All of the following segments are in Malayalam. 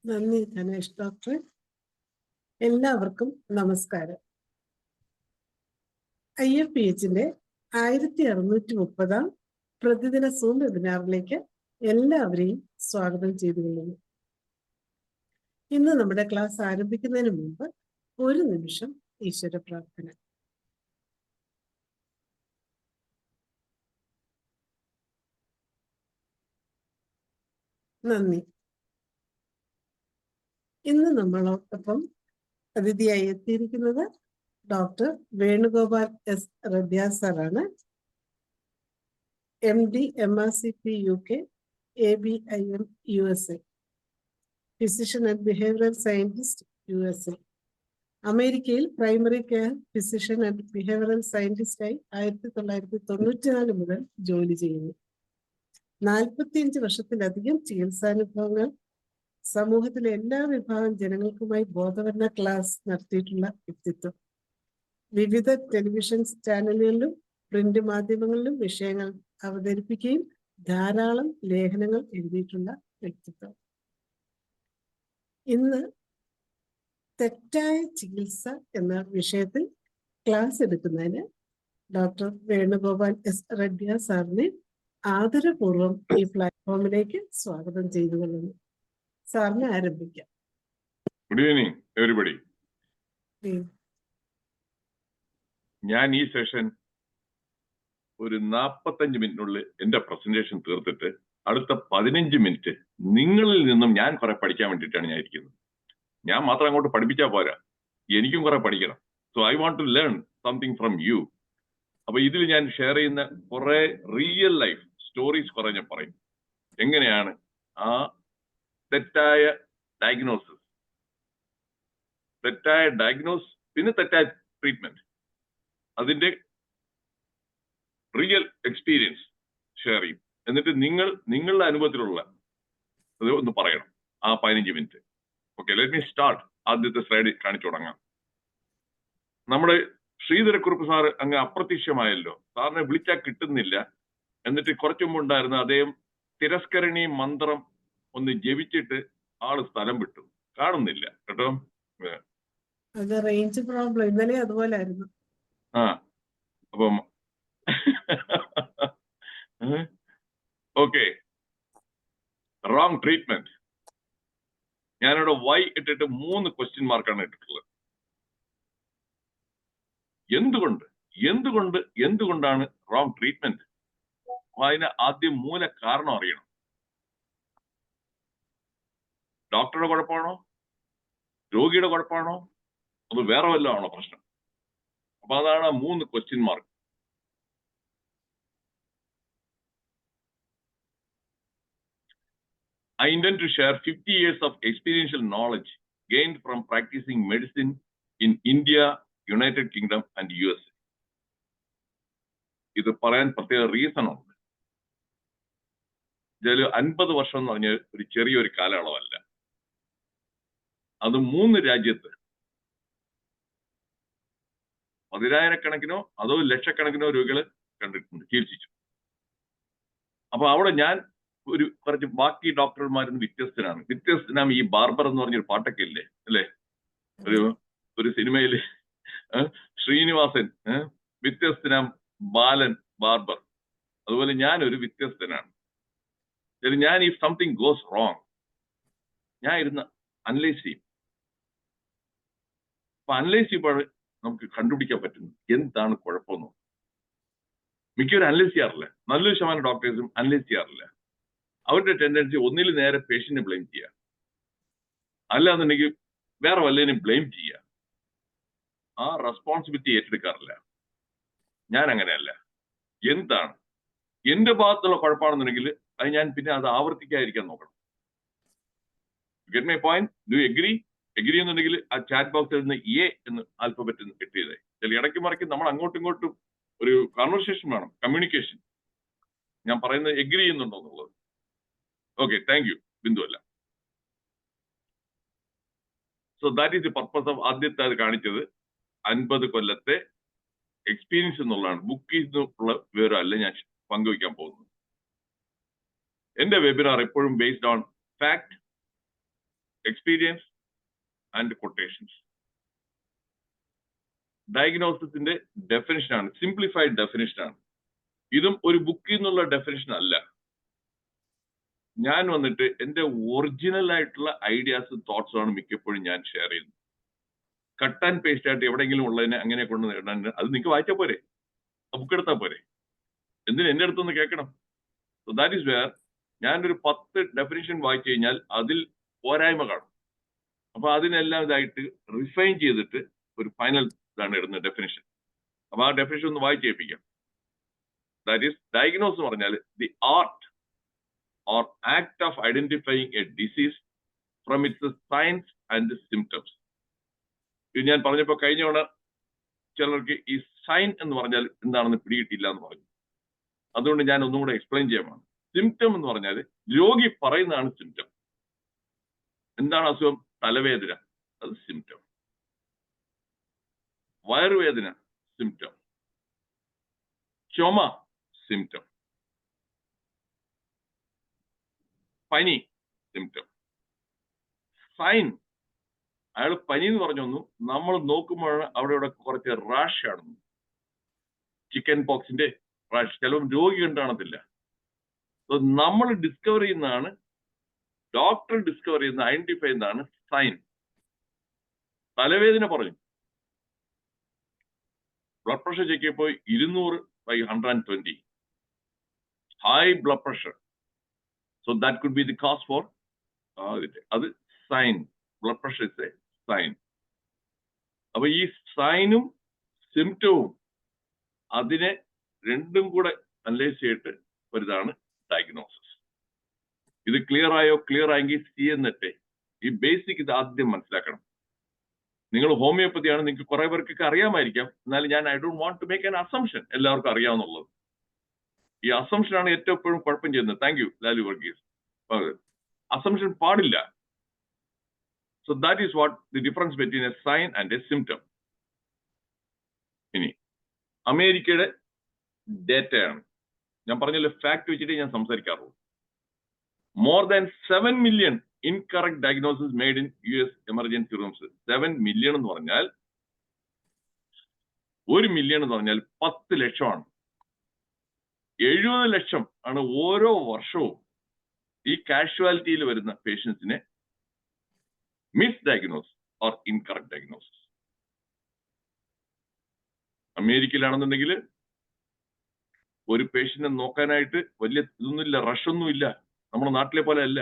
നന്ദി ധനേഷ് ഡോക്ടർ. എല്ലാവർക്കും നമസ്കാരം. IFPHന്റെ 1630 പ്രതിദിന സൂം വെബിനാറിലേക്ക് എല്ലാവരെയും സ്വാഗതം ചെയ്തുകൊള്ളുന്നു. ഇന്ന് നമ്മുടെ ക്ലാസ് ആരംഭിക്കുന്നതിന് മുമ്പ് ഒരു നിമിഷം ഈശ്വര പ്രാർത്ഥന. നന്ദി. ഇന്ന് നമ്മളോടൊപ്പം അതിഥിയായി എത്തിയിരിക്കുന്നത് ഡോക്ടർ വേണുഗോപാൽ എസ് റെഡ്ഡ സാറാണ്. MD MRCP UK ABIM USA, physician and behavioural scientist USA. അമേരിക്കയിൽ primary care physician and behavioural സയന്റിസ്റ്റായി 1994 മുതൽ ജോലി ചെയ്യുന്നു. 45 വർഷത്തിലധികം ചികിത്സാനുഭവങ്ങൾ, സമൂഹത്തിലെ എല്ലാ വിഭാഗം ജനങ്ങൾക്കുമായി ബോധവൽക്കരണ ക്ലാസ് നടത്തിയിട്ടുള്ള വ്യക്തിത്വം. വിവിധ ടെലിവിഷൻ ചാനലുകളിലും പ്രിന്റ് മാധ്യമങ്ങളിലും വിഷയങ്ങൾ അവതരിപ്പിക്കുകയും ധാരാളം ലേഖനങ്ങൾ എഴുതിയിട്ടുള്ള വ്യക്തിത്വം. ഇന്ന് തെറ്റായ ചികിത്സ എന്ന വിഷയത്തിൽ ക്ലാസ് എടുക്കുന്നതിന് ഡോക്ടർ വേണുഗോപാൽ എസ് റെഡ്ഡ സാറിനെ ആദരപൂർവ്വം ഈ പ്ലാറ്റ്ഫോമിലേക്ക് സ്വാഗതം ചെയ്തുകൊള്ളുന്നു. സാറിന് ആരംഭിക്കാം. Good evening everybody. ഞാൻ ഈ സെഷൻ ഒരു 45 മിനിറ്റിനുള്ളിൽ എന്റെ പ്രസന്റേഷൻ തീർത്തിട്ട് അടുത്ത 15 മിനിറ്റ് നിങ്ങളിൽ നിന്നും ഞാൻ കുറെ പഠിക്കാൻ വേണ്ടിയിട്ടാണ് ഞാൻ ഇരിക്കുന്നത്. ഞാൻ മാത്രം അങ്ങോട്ട് പഠിപ്പിച്ചാൽ പോരാ, എനിക്കും കുറെ പഠിക്കണം. So I want to learn something from you. അപ്പൊ ഇതിൽ ഞാൻ ഷെയർ ചെയ്യുന്ന കുറെ റിയൽ ലൈഫ് സ്റ്റോറീസ് കുറെ ഞാൻ പറയും. എങ്ങനെയാണ് ആ തെറ്റായ ഡയഗ്നോസിസ്, പിന്നെ തെറ്റായ ട്രീറ്റ്മെന്റ്, അതിന്റെ റിയൽ എക്സ്പീരിയൻസ് ഷെയർ ചെയ്യും. എന്നിട്ട് നിങ്ങളുടെ അനുഭവത്തിലുള്ള അത് ഒന്ന് പറയണം ആ 15 minute. Okay, let me start. ആദ്യത്തെ സ്ലൈഡ് കാണിച്ചു തുടങ്ങാം. നമ്മുടെ ശ്രീധരക്കുറുപ്പ് സാറ് അങ്ങ് അപ്രത്യക്ഷമായല്ലോ. സാറിനെ വിളിച്ചാൽ കിട്ടുന്നില്ല. എന്നിട്ട് കുറച്ചു മുമ്പ് ഉണ്ടായിരുന്ന അദ്ദേഹം തിരസ്കരണി മന്ത്രം ഒന്ന് ജപിച്ചിട്ട് ആള് സ്ഥലം വിട്ടു, കാണുന്നില്ല കേട്ടോ. റേഞ്ച് പ്രോബ്ലം ഇന്നലെ അതുപോലെ ആയിരുന്നു. ആ അപ്പം ഓക്കെ, റോങ് ട്രീറ്റ്മെന്റ്. ഞാനിവിടെ വൈ ഇട്ടിട്ട് 3 ക്വസ്റ്റ്യൻ മാർക്കാണ് ഇട്ടിട്ടുള്ളത്. എന്തുകൊണ്ടാണ് റോങ് ട്രീറ്റ്മെന്റ്? അതിന് ആദ്യം മൂല കാരണം അറിയണം. ഡോക്ടറുടെ കുഴപ്പമാണോ, രോഗിയുടെ കുഴപ്പമാണോ, അത് വേറെ വല്ലതും ആണോ പ്രശ്നം? അപ്പൊ അതാണ് 3 question mark. I intend to share 50 years of experiential knowledge gained from practicing medicine in India, United Kingdom and USA. ഇത് പറയാൻ പ്രത്യേക റീസൺ ഉണ്ട്. ഇതിൽ 50 വർഷം എന്ന് പറഞ്ഞ ഒരു ചെറിയൊരു കാലയളവല്ല. അത് 3 രാജ്യത്ത് 10,000-കണക്കിനോ അതോ ലക്ഷക്കണക്കിനോ രോഗികളെ കണ്ടിട്ടുണ്ട്, ചികിത്സിച്ചു. അപ്പൊ അവിടെ ഞാൻ കുറച്ച് ബാക്കി ഡോക്ടർമാരിന്ന് വ്യത്യസ്തനാണ്. ഈ ബാർബർ എന്ന് പറഞ്ഞൊരു പാട്ടൊക്കെ ഇല്ലേ അല്ലേ, ഒരു സിനിമയില് ശ്രീനിവാസൻ വ്യത്യസ്തനാം ബാലൻ ബാർബർ. അതുപോലെ ഞാനൊരു വ്യത്യസ്തനാണ്. ഞാൻ ഇഫ് സംതിങ് ഗോസ് റോങ് ഞാൻ ഇരുന്ന് അനലൈസ് ചെയ്യും. അപ്പൊ അനലൈസ് ചെയ്യുമ്പോൾ നമുക്ക് കണ്ടുപിടിക്കാൻ പറ്റുന്നു എന്താണ് കുഴപ്പമെന്ന്. മിക്കവരും അനലൈസ് ചെയ്യാറില്ല. നല്ലൊരു ശതമാനം ഡോക്ടേഴ്സും അനലൈസ് ചെയ്യാറില്ല. അവരുടെ ടെൻഡൻസി ഒന്നിൽ നേരെ പേഷ്യന്റിനെ ബ്ലെയിം ചെയ്യുക, അല്ലാന്നുണ്ടെങ്കിൽ വേറെ വല്ലതിനും ബ്ലെയിം ചെയ്യുക. ആ റെസ്പോൺസിബിലിറ്റി ഏറ്റെടുക്കാറില്ല. ഞാൻ അങ്ങനെയല്ല. എന്താണ് എന്റെ ഭാഗത്തുള്ള കുഴപ്പമാണെന്നുണ്ടെങ്കിൽ അത് ഞാൻ പിന്നെ അത് ആവർത്തിക്കാതിരിക്കാൻ നോക്കണം. Get my point? Do agree എന്നുണ്ടെങ്കിൽ ആ ചാറ്റ് ബോക്സിൽ നിന്ന് എ എന്ന് ആൽഫബറ്റ് ഇട്ട് ചെയ്തേ. ചില ഇടയ്ക്ക് മറിക്ക് നമ്മൾ അങ്ങോട്ടും ഇങ്ങോട്ടും ഒരു കൺവെർസേഷൻ വേണം, കമ്മ്യൂണിക്കേഷൻ. ഞാൻ പറയുന്നത് എഗ്രി ചെയ്യുന്നുണ്ടോ എന്നുള്ളത്. ഓക്കെ, താങ്ക് യു ബിന്ദു അല്ല. So that is the purpose of ആദ്യത്തെ അത് കാണിച്ചത് 50 കൊല്ലത്തെ എക്സ്പീരിയൻസ് എന്നുള്ളതാണ്. ബുക്കിൽ നിന്നുള്ള വിവരമല്ല ഞാൻ പങ്കുവയ്ക്കാൻ പോകുന്നത്. എന്റെ വെബിനാർ എപ്പോഴും based on fact, experience and quotations. ഡയഗ്നോസിന്റെ ഡെഫിനിഷൻ ആണ്, സിംപ്ലിഫൈഡ് ഡെഫിനിഷൻ ആണ്. ഇതും ഒരു ബുക്കിൽ നിന്നുള്ള ഡെഫിനിഷൻ അല്ല. ഞാൻ വന്നിട്ട് എന്റെ ഒറിജിനൽ ആയിട്ടുള്ള ഐഡിയാസും തോട്ട്സും ആണ് മിക്കപ്പോഴും ഞാൻ ഷെയർ ചെയ്യുന്നത്. കട്ട് ആൻഡ് പേസ്റ്റ് ആയിട്ട് എവിടെയെങ്കിലും ഉള്ളതിനെ അങ്ങനെ കൊണ്ട് നേടാൻ അത് നിങ്ങൾക്ക് വായിച്ചാൽ പോരെ, ബുക്ക് എടുത്താൽ പോരെ, എന്തിനും എന്റെ അടുത്തൊന്ന് കേൾക്കണം. സോ ദാറ്റ് ഈസ് വെയർ ഞാനൊരു 10 ഡെഫിനിഷൻ വായിച്ചു കഴിഞ്ഞാൽ അതിൽ പോരായ്മ കാണും. അപ്പൊ അതിനെല്ലാം ഇതായിട്ട് റിഫൈൻ ചെയ്തിട്ട് ഒരു ഫൈനൽ ഇതാണ് ഇടുന്ന ഡെഫിനിഷൻ. അപ്പൊ ആ ഡെഫിനിഷൻ ഒന്ന് വായിച്ച് കേൾപ്പിക്കാം. ദാറ്റ് ഈസ് ഡയഗ്നോസ് എന്ന് പറഞ്ഞാൽ the art or act of identifying A disease from it's science and symptoms. ഇത് ഞാൻ പറഞ്ഞപ്പോ കഴിഞ്ഞ തവണ ചിലർക്ക് ഈ സൈൻ എന്ന് പറഞ്ഞാൽ എന്താണെന്ന് പിടികിട്ടില്ല എന്ന് പറഞ്ഞു. അതുകൊണ്ട് ഞാൻ ഒന്നും കൂടെ എക്സ്പ്ലെയിൻ ചെയ്യാമാണ്. സിംറ്റം എന്ന് പറഞ്ഞാൽ രോഗി പറയുന്നതാണ് സിംറ്റം. എന്താണ് അസുഖം? തലവേദന, അത് സിംറ്റം. വയറുവേദന സിംറ്റം. ചുമ സിംറ്റം. പനി സിംറ്റം. സൈൻ, അയാൾ പനി എന്ന് പറഞ്ഞൊന്നു നമ്മൾ നോക്കുമ്പോഴാണ് അവിടെ കുറച്ച് റാഷ് ആണെന്ന്, ചിക്കൻ പോക്സിന്റെ റാഷ്. ചിലപ്പോൾ രോഗി കണ്ടാണത്തില്ല. നമ്മൾ ഡിസ്കവർ ചെയ്യുന്നതാണ്, ഡോക്ടർ ഡിസ്കവർ ചെയ്യുന്ന, ഐഡന്റിഫൈ ചെയ്യുന്നതാണ് സൈൻ. തലവേദന പറഞ്ഞു, ബ്ലഡ് പ്രഷർ ചെക്ക് ചെയ്യപ്പോൾ 200/120, high blood pressure. So that could be the cause for അത് sign. Blood pressure is a sign. അപ്പൊ ഈ സൈനും സിംറ്റവും അതിനെ രണ്ടും കൂടെ അനലൈസ് ചെയ്തിട്ട് വരുന്നതാണ് ഡയഗ്നോസിസ്. ഇത് ക്ലിയർ ആയോ? ക്ലിയർ ആയെങ്കിൽ സി എന്നിട്ട് ഈ ബേസിക് ഇത് ആദ്യം മനസ്സിലാക്കണം. നിങ്ങൾ ഹോമിയോപ്പതിയാണ്, നിങ്ങൾക്ക് കുറെ പേർക്കൊക്കെ അറിയാമായിരിക്കാം. എന്നാലും ഞാൻ I don't want to make an assumption എല്ലാവർക്കും അറിയാവുന്നുള്ളത്. ഈ അസംഷനാണ് ഏറ്റവും എപ്പോഴും കുഴപ്പം ചെയ്യുന്നത്. Thank you Lalu Varghese. Assumption പാടില്ല. So that is what the difference between a sign and a symptom. ഇനി അമേരിക്കയുടെ ഡേറ്റയാണ് ഞാൻ പറഞ്ഞല്ലോ, ഫാക്ട് വെച്ചിട്ട് ഞാൻ സംസാരിക്കാറുള്ളൂ. More than 7 million incorrect diagnosis made in US emergency rooms. 7 million എന്ന് പറഞ്ഞാൽ 1 million എന്ന് പറഞ്ഞാൽ 10 ലക്ഷമാണ്. 70 ലക്ഷം ആണ് ഓരോ വർഷവും ഈ കാഷ്വാലിറ്റിയിൽ വരുന്ന പേഷ്യൻസിനെ misdiagnose or incorrect diagnosis. അമേരിക്കയിലാണെന്നുണ്ടെങ്കിൽ ഒരു പേഷ്യന്റിനെ നോക്കാനായിട്ട് വലിയ ഇതൊന്നുമില്ല, റഷൊന്നുമില്ല. നമ്മുടെ നാട്ടിലെ പോലെ അല്ല.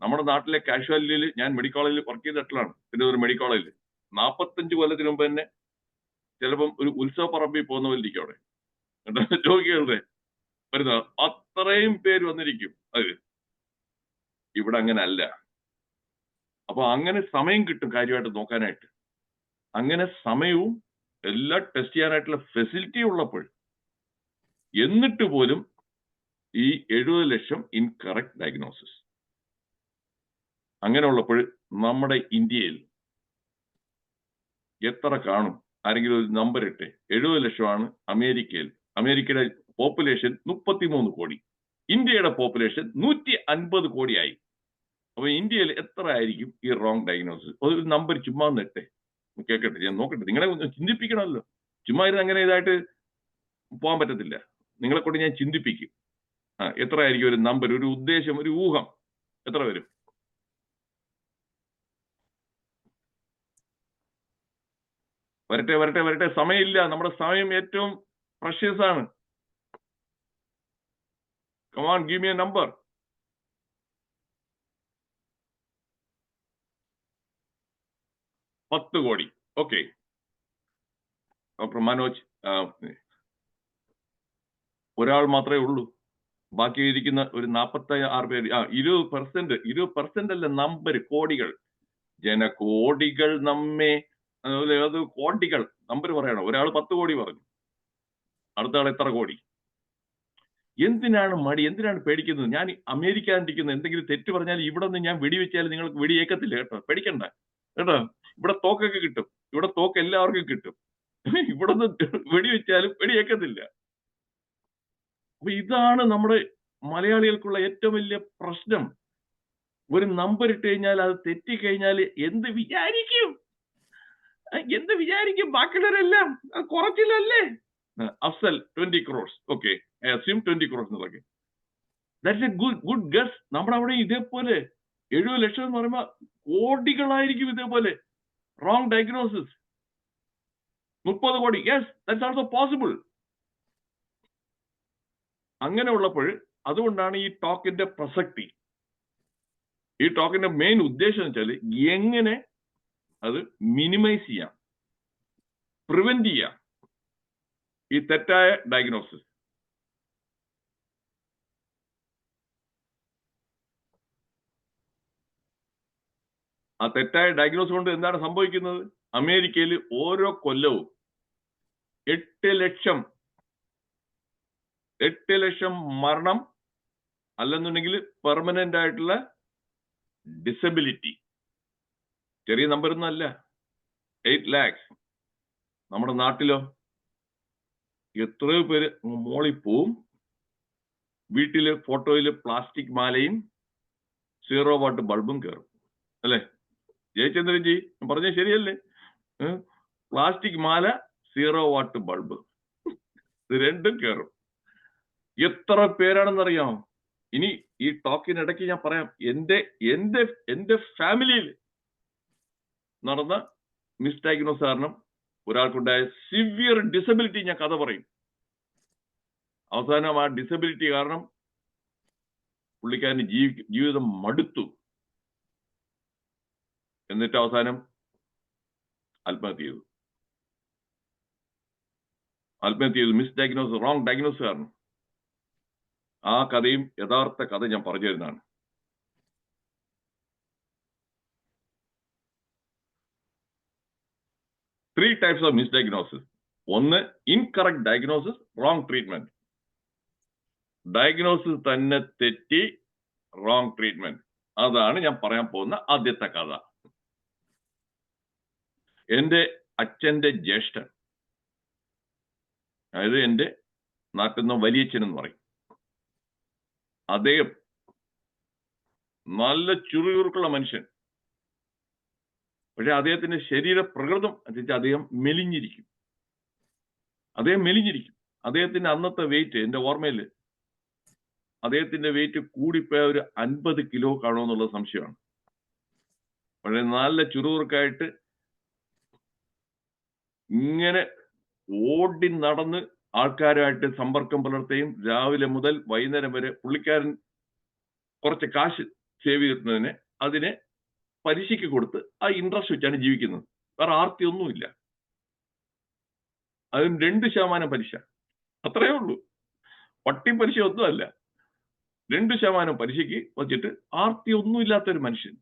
നമ്മുടെ നാട്ടിലെ കാഷ്വാലിറ്റിയിൽ ഞാൻ മെഡിക്കൽ കോളേജിൽ വർക്ക് ചെയ്തിട്ടുള്ളതാണ്. തിരുവനന്തപുരം മെഡിക്കൽ കോളേജിൽ 45 കൊല്ലത്തിന് മുമ്പ് തന്നെ ചിലപ്പം ഒരു ഉത്സവ പറമ്പിൽ പോകുന്ന പോലെ ഇരിക്കും അവിടെ രോഗികളുടെ വരുന്ന അത്രയും പേര് വന്നിരിക്കും. അത് ഇവിടെ അങ്ങനെ അല്ല. അപ്പൊ അങ്ങനെ സമയം കിട്ടും കാര്യമായിട്ട് നോക്കാനായിട്ട്. അങ്ങനെ സമയവും എല്ലാം ടെസ്റ്റ് ചെയ്യാനായിട്ടുള്ള ഫെസിലിറ്റി ഉള്ളപ്പോൾ എന്നിട്ട് പോലും ഈ 70 ലക്ഷം ഇൻകറക്റ്റ് ഡയഗ്നോസിസ്. അങ്ങനെ ഉള്ളപ്പോൾ നമ്മുടെ ഇന്ത്യയിൽ എത്ര കാണും? ആരെങ്കിലും ഒരു നമ്പർ ഇട്ടെ. 70 ലക്ഷമാണ് അമേരിക്കയിൽ. അമേരിക്കയുടെ പോപ്പുലേഷൻ 33 കോടി. ഇന്ത്യയുടെ പോപ്പുലേഷൻ 150 കോടിയായി. അപ്പൊ ഇന്ത്യയിൽ എത്ര ആയിരിക്കും ഈ റോങ് ഡയഗ്നോസിസ്? ഒരു നമ്പർ ചുമ്മാ നെട്ടെ, കേൾക്കട്ടെ, ഞാൻ നോക്കട്ടെ. നിങ്ങളെ ഒന്ന് ചിന്തിപ്പിക്കണമല്ലോ. ചുമ്മാ ഇരുന്ന് അങ്ങനെ ഇതായിട്ട് പോകാൻ പറ്റത്തില്ല. നിങ്ങളെ കൊണ്ട് ഞാൻ ചിന്തിപ്പിക്കും. എത്ര ആയിരിക്കും ഒരു നമ്പർ, ഒരു ഉദ്ദേശം, ഒരു ഊഹം എത്ര വരും? വരട്ടെ വരട്ടെ വരട്ടെ, സമയമില്ല. നമ്മുടെ സമയം ഏറ്റവും പ്രഷ്യസ് ആണ്. Come on, give me a number. $10 കോടി. ഓക്കെ ഡോക്ടർ മനോജ്, ഒരാൾ മാത്രമേ ഉള്ളൂ. ബാക്കി ഇരിക്കുന്ന ഒരു 46 പേര്, 20% അല്ല, നമ്പർ കോടികൾ, ജനകോടികൾ നമ്മെ, അത് കോടികൾ നമ്പർ പറയണം. ഒരാൾ 10 കോടി പറഞ്ഞു, അടുത്ത ആൾ എത്ര കോടി? എന്തിനാണ് മടി? എന്തിനാണ് പേടിക്കുന്നത്? ഞാൻ അമേരിക്കയിലിരിക്കുന്ന എന്തെങ്കിലും തെറ്റ് പറഞ്ഞാൽ ഇവിടെ നിന്ന് ഞാൻ വെടിവെച്ചാൽ നിങ്ങൾക്ക് വെടിയേക്കത്തില്ല കേട്ടോ, പേടിക്കണ്ട കേട്ടോ. ഇവിടെ തോക്കൊക്കെ കിട്ടും. ഇവിടെ തോക്ക് എല്ലാവർക്കും കിട്ടും. ഇവിടെ നിന്ന് വെടിവെച്ചാലും വെടിയേക്കത്തില്ല. അപ്പൊ ഇതാണ് നമ്മുടെ മലയാളികൾക്കുള്ള ഏറ്റവും വലിയ പ്രശ്നം. ഒരു നമ്പർ ഇട്ട് കഴിഞ്ഞാൽ അത് തെറ്റിക്കഴിഞ്ഞാൽ എന്ത് വിചാരിക്കും? എന്ത് വിചാരിക്കും ബാക്കിയുള്ളവരെല്ലാം? കുറച്ചില്ലല്ലേ? Afsal 20 crores. Okay, I assume 20 crores എന്നൊക്കെ. That's a good guess. നമ്മുടെ അവിടെ ഇതേപോലെ 70 ലക്ഷം എന്ന് പറയുമ്പോൾ കോടികളായിരിക്കും ഇതേപോലെ. റോങ് ഡയഗ്നോസിസ് 30 കോടി. Yes, that's also possible. അങ്ങനെ ഉള്ളപ്പോൾ അതുകൊണ്ടാണ് ഈ ടോക്കിന്റെ പ്രസക്തി. ഈ ടോക്കിന്റെ മെയിൻ ഉദ്ദേശം എന്ന് വെച്ചാൽ എങ്ങനെ അത് മിനിമൈസ് ചെയ്യാം, പ്രിവെന്റ് ചെയ്യാം ഈ തെറ്റായ ഡയഗ്നോസിസ്. ആ തെറ്റായ ഡയഗ്നോസ് കൊണ്ട് എന്താണ് സംഭവിക്കുന്നത്? അമേരിക്കയിൽ ഓരോ കൊല്ലവും 8 ലക്ഷം മരണം, അല്ലെന്നുണ്ടെങ്കിൽ പെർമനന്റ് ആയിട്ടുള്ള ഡിസബിലിറ്റി. ചെറിയ നമ്പർ ഒന്നും അല്ല, 8 lakhs. നമ്മുടെ നാട്ടിലോ എത്രയോ പേര് മോളിൽ പോവും, വീട്ടില് ഫോട്ടോയില് പ്ലാസ്റ്റിക് മാലയും 0 watt ബൾബും കയറും. അല്ലെ ജയചന്ദ്രൻജി, പറഞ്ഞ ശരിയല്ലേ? പ്ലാസ്റ്റിക് മാല, 0 watt ബൾബ്, ഇത് രണ്ടും കയറും. എത്ര പേരാണെന്നറിയാമോ? ഇനി ഈ ടോക്കിനിടയ്ക്ക് ഞാൻ പറയാം, എന്റെ ഫാമിലിയിൽ നടന്ന മിസ്ഡയഗ്നോസ് കാരണം ഒരാൾക്കുണ്ടായ സിവിയർ ഡിസബിലിറ്റി ഞാൻ കഥ പറയും. അവസാനം ആ ഡിസബിലിറ്റി കാരണം പുള്ളിക്കാരന് ജീവിതം മടുത്തു. എന്നിട്ട് അവസാനം ആത്മഹത്യ ചെയ്തു. മിസ്ഡയഗ്നോസ്, റോങ് ഡയഗ്നോസ് കാരണം. ആ കഥയും യഥാർത്ഥ കഥ ഞാൻ പറഞ്ഞു തരുന്നതാണ്. Three types of misdiagnosis. ഒന്ന്, incorrect diagnosis, wrong treatment. Diagnosis തന്നെ തെറ്റി, റോങ് ട്രീറ്റ്മെന്റ്. അതാണ് ഞാൻ പറയാൻ പോകുന്ന ആദ്യത്തെ കഥ. എന്റെ അച്ഛന്റെ ജ്യേഷ്ഠൻ, അതായത് എന്റെ നാട്ടിൽ നിന്ന് വലിയച്ഛൻ എന്ന് പറയും, അദ്ദേഹം നല്ല ചുറുചുറുക്കുള്ള മനുഷ്യൻ. പക്ഷെ അദ്ദേഹത്തിന്റെ ശരീര പ്രകൃതം അനുസരിച്ച് അദ്ദേഹം മെലിഞ്ഞിരിക്കും. അദ്ദേഹത്തിന്റെ അന്നത്തെ വെയിറ്റ്, എന്റെ ഓർമ്മയിൽ അദ്ദേഹത്തിന്റെ വെയിറ്റ് കൂടിപ്പോയ ഒരു 50 കിലോ കാണുമെന്നുള്ള സംശയമാണ്. പക്ഷെ നല്ല ചുറുചുറുക്കായിട്ട് ഇങ്ങനെ ഓടി നടന്ന് ആൾക്കാരുമായിട്ട് സമ്പർക്കം പുലർത്തുകയും രാവിലെ മുതൽ വൈകുന്നേരം വരെ പുള്ളിക്കാരൻ കുറച്ച് കാശ് സേവ് ചെയ്തിരുന്നതിന് അതിനെ പലിശയ്ക്ക് കൊടുത്ത് ആ ഇൻട്രസ്റ്റ് വെച്ചാണ് ജീവിക്കുന്നത്. വേറെ ആർത്തിയൊന്നുമില്ല. അതും 2% പലിശ, അത്രയേ ഉള്ളൂ. പട്ടി പലിശ ഒന്നും അല്ല, 2% പലിശയ്ക്ക് വച്ചിട്ട് ആർത്തിയൊന്നും ഇല്ലാത്തൊരു മനുഷ്യൻ.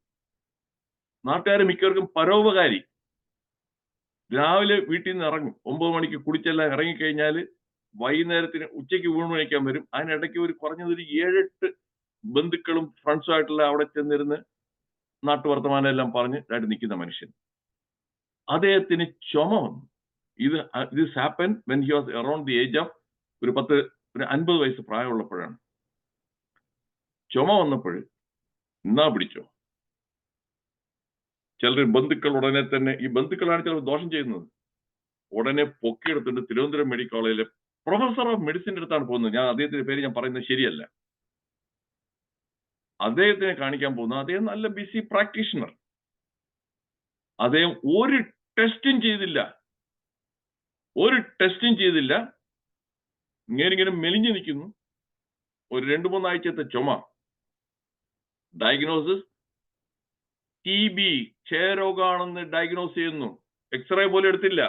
നാട്ടുകാരെ മിക്കവർക്കും പരോപകാരി. രാവിലെ വീട്ടിൽ നിന്ന് ഇറങ്ങും, 9 മണിക്ക് കുടിച്ചെല്ലാം ഇറങ്ങിക്കഴിഞ്ഞാൽ വൈകുന്നേരത്തിന് ഉച്ചയ്ക്ക് ഊണ് കഴിക്കാൻ വരും. അതിനിടയ്ക്ക് ഒരു കുറഞ്ഞതൊരു 7-8 ബന്ധുക്കളും ഫ്രണ്ട്സും ആയിട്ടുള്ള അവിടെ ചെന്നിരുന്ന് നാട്ടുവർത്തമാനം എല്ലാം പറഞ്ഞ് ആയിട്ട് നിൽക്കുന്ന മനുഷ്യൻ. അദ്ദേഹത്തിന് ചുമ വന്നു. ഇത് happen when he was around the age of ഒരു 50 വയസ്സ് പ്രായമുള്ളപ്പോഴാണ്. ചുമ വന്നപ്പോൾ എന്നാ പിടിച്ചോ, ചിലർ ബന്ധുക്കൾ ഉടനെ തന്നെ, ഈ ബന്ധുക്കളാണ് ചിലർ ദോഷം ചെയ്യുന്നത്, ഉടനെ പൊക്കിയെടുത്തിട്ട് തിരുവനന്തപുരം മെഡിക്കൽ കോളേജിലെ പ്രൊഫസർ ഓഫ് മെഡിസിന്റെ അടുത്താണ് പോകുന്നത്. ഞാൻ അദ്ദേഹത്തിന്റെ പേര് ഞാൻ പറയുന്നത് ശരിയല്ല. അദ്ദേഹത്തിനെ കാണിക്കാൻ പോകുന്നത്, അദ്ദേഹം നല്ല ബിസി പ്രാക്ടീഷണർ. അദ്ദേഹം ഒരു ടെസ്റ്റും ചെയ്തില്ല. ഇങ്ങനെ മെലിഞ്ഞു നിൽക്കുന്നു. ഒരു 2-3 ആഴ്ചത്തെ ചുമ. ഡയഗ്നോസിസ് TB, ക്ഷയരോഗമാണെന്ന് ഡയഗ്നോസ് ചെയ്യുന്നു. എക്സ്റേ പോലും എടുത്തില്ല.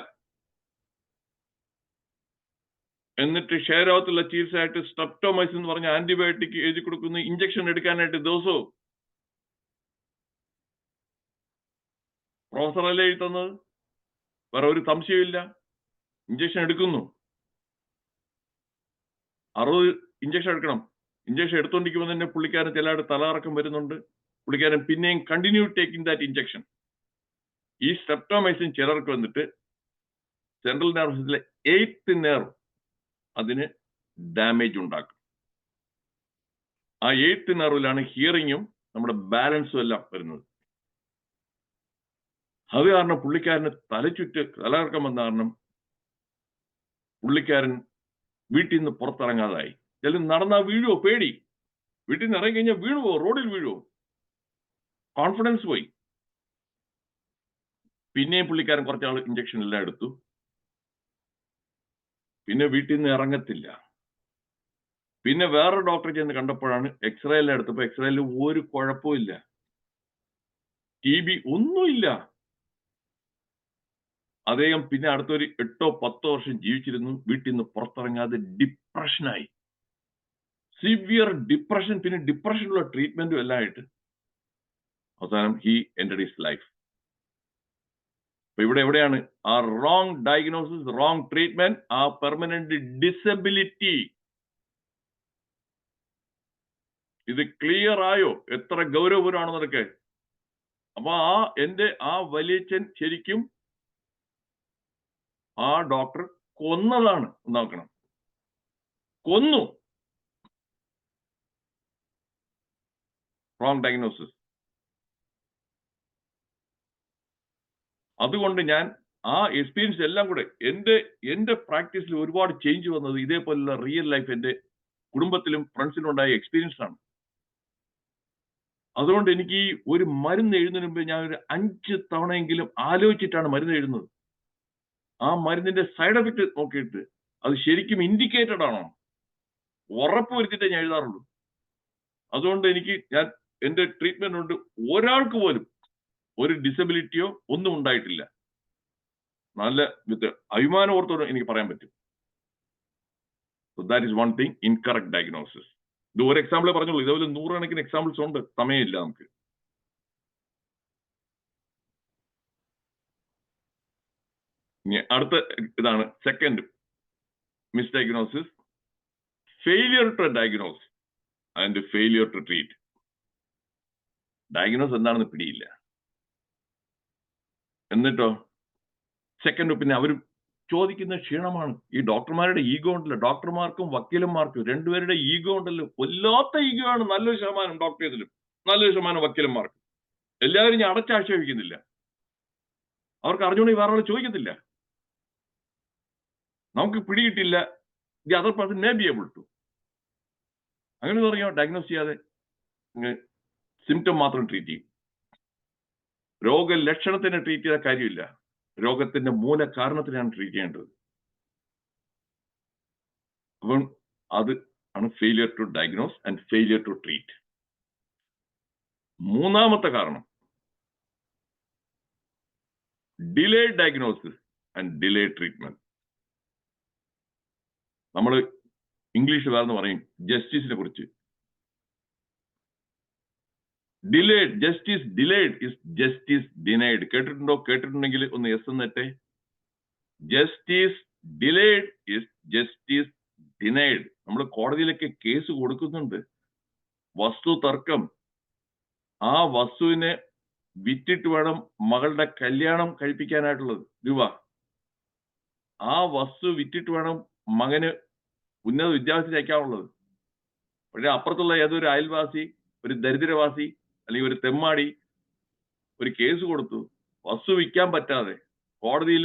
എന്നിട്ട് ക്ഷയരോഗത്തുള്ള ചികിത്സയായിട്ട് സ്ട്രെപ്റ്റോമൈസിൻ എന്ന് പറഞ്ഞ ആന്റിബയോട്ടിക് എഴുതി കൊടുക്കുന്നു, ഇഞ്ചക്ഷൻ എടുക്കാനായിട്ട് ദിവസവും. പ്രൊഫസറല്ലേ എഴുതി തന്നത്, വേറെ ഒരു സംശയമില്ല. ഇഞ്ചക്ഷൻ എടുക്കുന്നു, 60 ഇഞ്ചക്ഷൻ എടുക്കണം. ഇഞ്ചക്ഷൻ എടുത്തോണ്ടിരിക്കുമ്പോൾ തന്നെ പുള്ളിക്കാരൻ ചിലയാട് തലകറക്കം വരുന്നുണ്ട്. പുള്ളിക്കാരൻ പിന്നെയും കണ്ടിന്യൂ ടേക്കിംഗ് ദാറ്റ് ഇഞ്ചക്ഷൻ. ഈ സ്ട്രെപ്റ്റോമൈസിൻ ചിലർക്ക് വന്നിട്ട് സെൻട്രൽ നെർവസിലെ 8th നെർവ് അതിന് ഡാമേജ് ഉണ്ടാക്കും. ആ 8th നെർവിലാണ് ഹിയറിങ്ങും നമ്മുടെ ബാലൻസും എല്ലാം വരുന്നത്. അത് കാരണം പുള്ളിക്കാരന് തലകറക്കം വന്ന കാരണം പുള്ളിക്കാരൻ വീട്ടിൽ നിന്ന് പുറത്തിറങ്ങാതായി. ചില നടന്നാ വീഴുവോ, പേടി. വീട്ടിൽ നിന്ന് ഇറങ്ങി കഴിഞ്ഞാൽ വീഴുവോ, റോഡിൽ വീഴുവോ, കോൺഫിഡൻസ് പോയി. പിന്നെയും പുള്ളിക്കാരൻ കുറച്ചാൾ ഇഞ്ചക്ഷൻ എല്ലാം എടുത്തു. പിന്നെ വീട്ടിൽ നിന്ന് ഇറങ്ങത്തില്ല. പിന്നെ വേറൊരു ഡോക്ടറെ ചെന്ന് കണ്ടപ്പോഴാണ് എക്സ്റേ എല്ലാം എടുത്തപ്പോ എക്സ്റേയിൽ ഒരു കുഴപ്പമില്ല, TB ഒന്നുമില്ല. അദ്ദേഹം പിന്നെ അടുത്തൊരു 8-10 വർഷം ജീവിച്ചിരുന്നു. വീട്ടിൽ നിന്ന് പുറത്തിറങ്ങാതെ ഡിപ്രഷനായി, സിവിയർ ഡിപ്രഷൻ. പിന്നെ ഡിപ്രഷനുള്ള ട്രീറ്റ്മെന്റും എല്ലാം ആയിട്ട് അവസാനം ഹി എൻഡഡ് ഹിസ് ലൈഫ്. അപ്പൊ എവിടെയാണ് ആ റോങ് ഡയഗ്നോസിസ്, റോങ് ട്രീറ്റ്മെന്റ്, ആ പെർമനന്റ് ഡിസബിലിറ്റി. ഇത് ക്ലിയർ ആയോ? എത്ര ഗൗരവപൂരമാണെന്നതൊക്കെ. അപ്പൊ എന്റെ വലിയച്ഛൻ ശരിക്കും ആ ഡോക്ടർ കൊന്നതാണ്. നോക്കണം, കൊന്നു. Wrong diagnosis. അതുകൊണ്ട് ഞാൻ ആ എക്സ്പീരിയൻസ് എല്ലാം കൂടെ എന്റെ പ്രാക്ടീസിൽ ഒരുപാട് ചേഞ്ച് വന്നത് ഇതേപോലുള്ള റിയൽ ലൈഫ് എന്റെ കുടുംബത്തിലും ഫ്രണ്ട്സിലും ഉണ്ടായ എക്സ്പീരിയൻസ് ആണ്. അതുകൊണ്ട് എനിക്ക് ഈ ഒരു മരുന്ന് എഴുതുന്നതിന് മുമ്പ് ഞാൻ ഒരു 5 തവണയെങ്കിലും ആലോചിച്ചിട്ടാണ് മരുന്ന് എഴുതുന്നത്. ആ മരുന്നിന്റെ സൈഡ് എഫക്ട് നോക്കിയിട്ട് അത് ശരിക്കും ഇൻഡിക്കേറ്റഡ് ആണോ ഉറപ്പ് വരുത്തിയിട്ടേ ഞാൻ എഴുതാറുള്ളൂ. അതുകൊണ്ട് ഞാൻ എന്റെ ട്രീറ്റ്മെന്റ് കൊണ്ട് ഒരാൾക്ക് പോലും ഒരു ഡിസബിലിറ്റിയോ ഒന്നും ഉണ്ടായിട്ടില്ല. നല്ല വിത്ത് അഭിമാനപൂർവ്വത്തോടെ എനിക്ക് പറയാൻ പറ്റും. That is one thing, incorrect diagnosis. ഇത് ഒരു എക്സാമ്പിളെ പറഞ്ഞുള്ളൂ. ഇതേപോലെ 100 കണക്കിന് എക്സാമ്പിൾസ് ഉണ്ട്, സമയമില്ല നമുക്ക്. അടുത്ത ഇതാണ് second misdiagnosis, failure to diagnose and failure to treat. Diagnose എന്താണെന്ന് പിടിയില്ല, എന്നിട്ടോ സെക്കൻഡ് പിന്നെ അവർ ചോദിക്കുന്ന ക്ഷീണമാണ്. ഈ ഡോക്ടർമാരുടെ ഈഗോ ഉണ്ടല്ലോ, ഡോക്ടർമാർക്കും വക്കീലന്മാർക്കും രണ്ടുപേരുടെ ഈഗോ ഉണ്ടല്ലോ, കൊല്ലാത്ത ഈഗോ ആണ്. നല്ലൊരു ശതമാനം ഡോക്ടേഴ്സിലും നല്ലൊരു ശതമാനം വക്കീലന്മാർക്കും. എല്ലാവരും ഞാൻ അടച്ചാക്ഷേപിക്കുന്നില്ല, അവർക്ക് അറിഞ്ഞുകൊണ്ട് വേറെ ആൾ ചോദിക്കത്തില്ല. നമുക്ക് പിടികിട്ടില്ല, the other person may be able to. അങ്ങനെ പറയാം, ഡയഗ്നോസ് ചെയ്യാതെ സിംറ്റം മാത്രം ട്രീറ്റ് ചെയ്യും. രോഗലക്ഷണത്തിനെ ട്രീറ്റ് ചെയ്ത കാര്യമില്ല, രോഗത്തിന്റെ മൂലകാരണത്തിനാണ് ട്രീറ്റ് ചെയ്യേണ്ടത്. അപ്പം അത് ആണ് failure to diagnose and failure to treat. മൂന്നാമത്തെ കാരണം delayed diagnosis and delayed treatment. നമ്മൾ ഇംഗ്ലീഷ് വേറെ പറയും ജസ്റ്റിസിനെ കുറിച്ച്. Delayed justice, delayed is justice denied. കേട്ടിട്ടുണ്ടോ? കേട്ടിട്ടുണ്ടെങ്കിൽ ഒന്ന് യെസ് എന്നിട്ടെ. Justice delayed is justice denied. നമ്മൾ കോടതിയിലൊക്കെ കേസ് കൊടുക്കുന്നുണ്ട്, വസ്തു തർക്കം. ആ വസ്തുവിനെ വിറ്റിട്ട് വേണം മകളുടെ കല്യാണം കഴിപ്പിക്കാനായിട്ടുള്ളത് രൂപ. ആ വസ്തു വിറ്റിട്ട് വേണം മകന് ഉന്നത വിദ്യാഭ്യാസത്തിന് അയക്കാനുള്ളത്. പക്ഷെ അപ്പുറത്തുള്ള ഏതൊരു അയൽവാസി, ഒരു ദരിദ്രവാസി അല്ലെങ്കിൽ ഒരു തെമ്മാടി ഒരു കേസ് കൊടുത്തു, വസ്തു വിൽക്കാൻ പറ്റാതെ. കോടതിയിൽ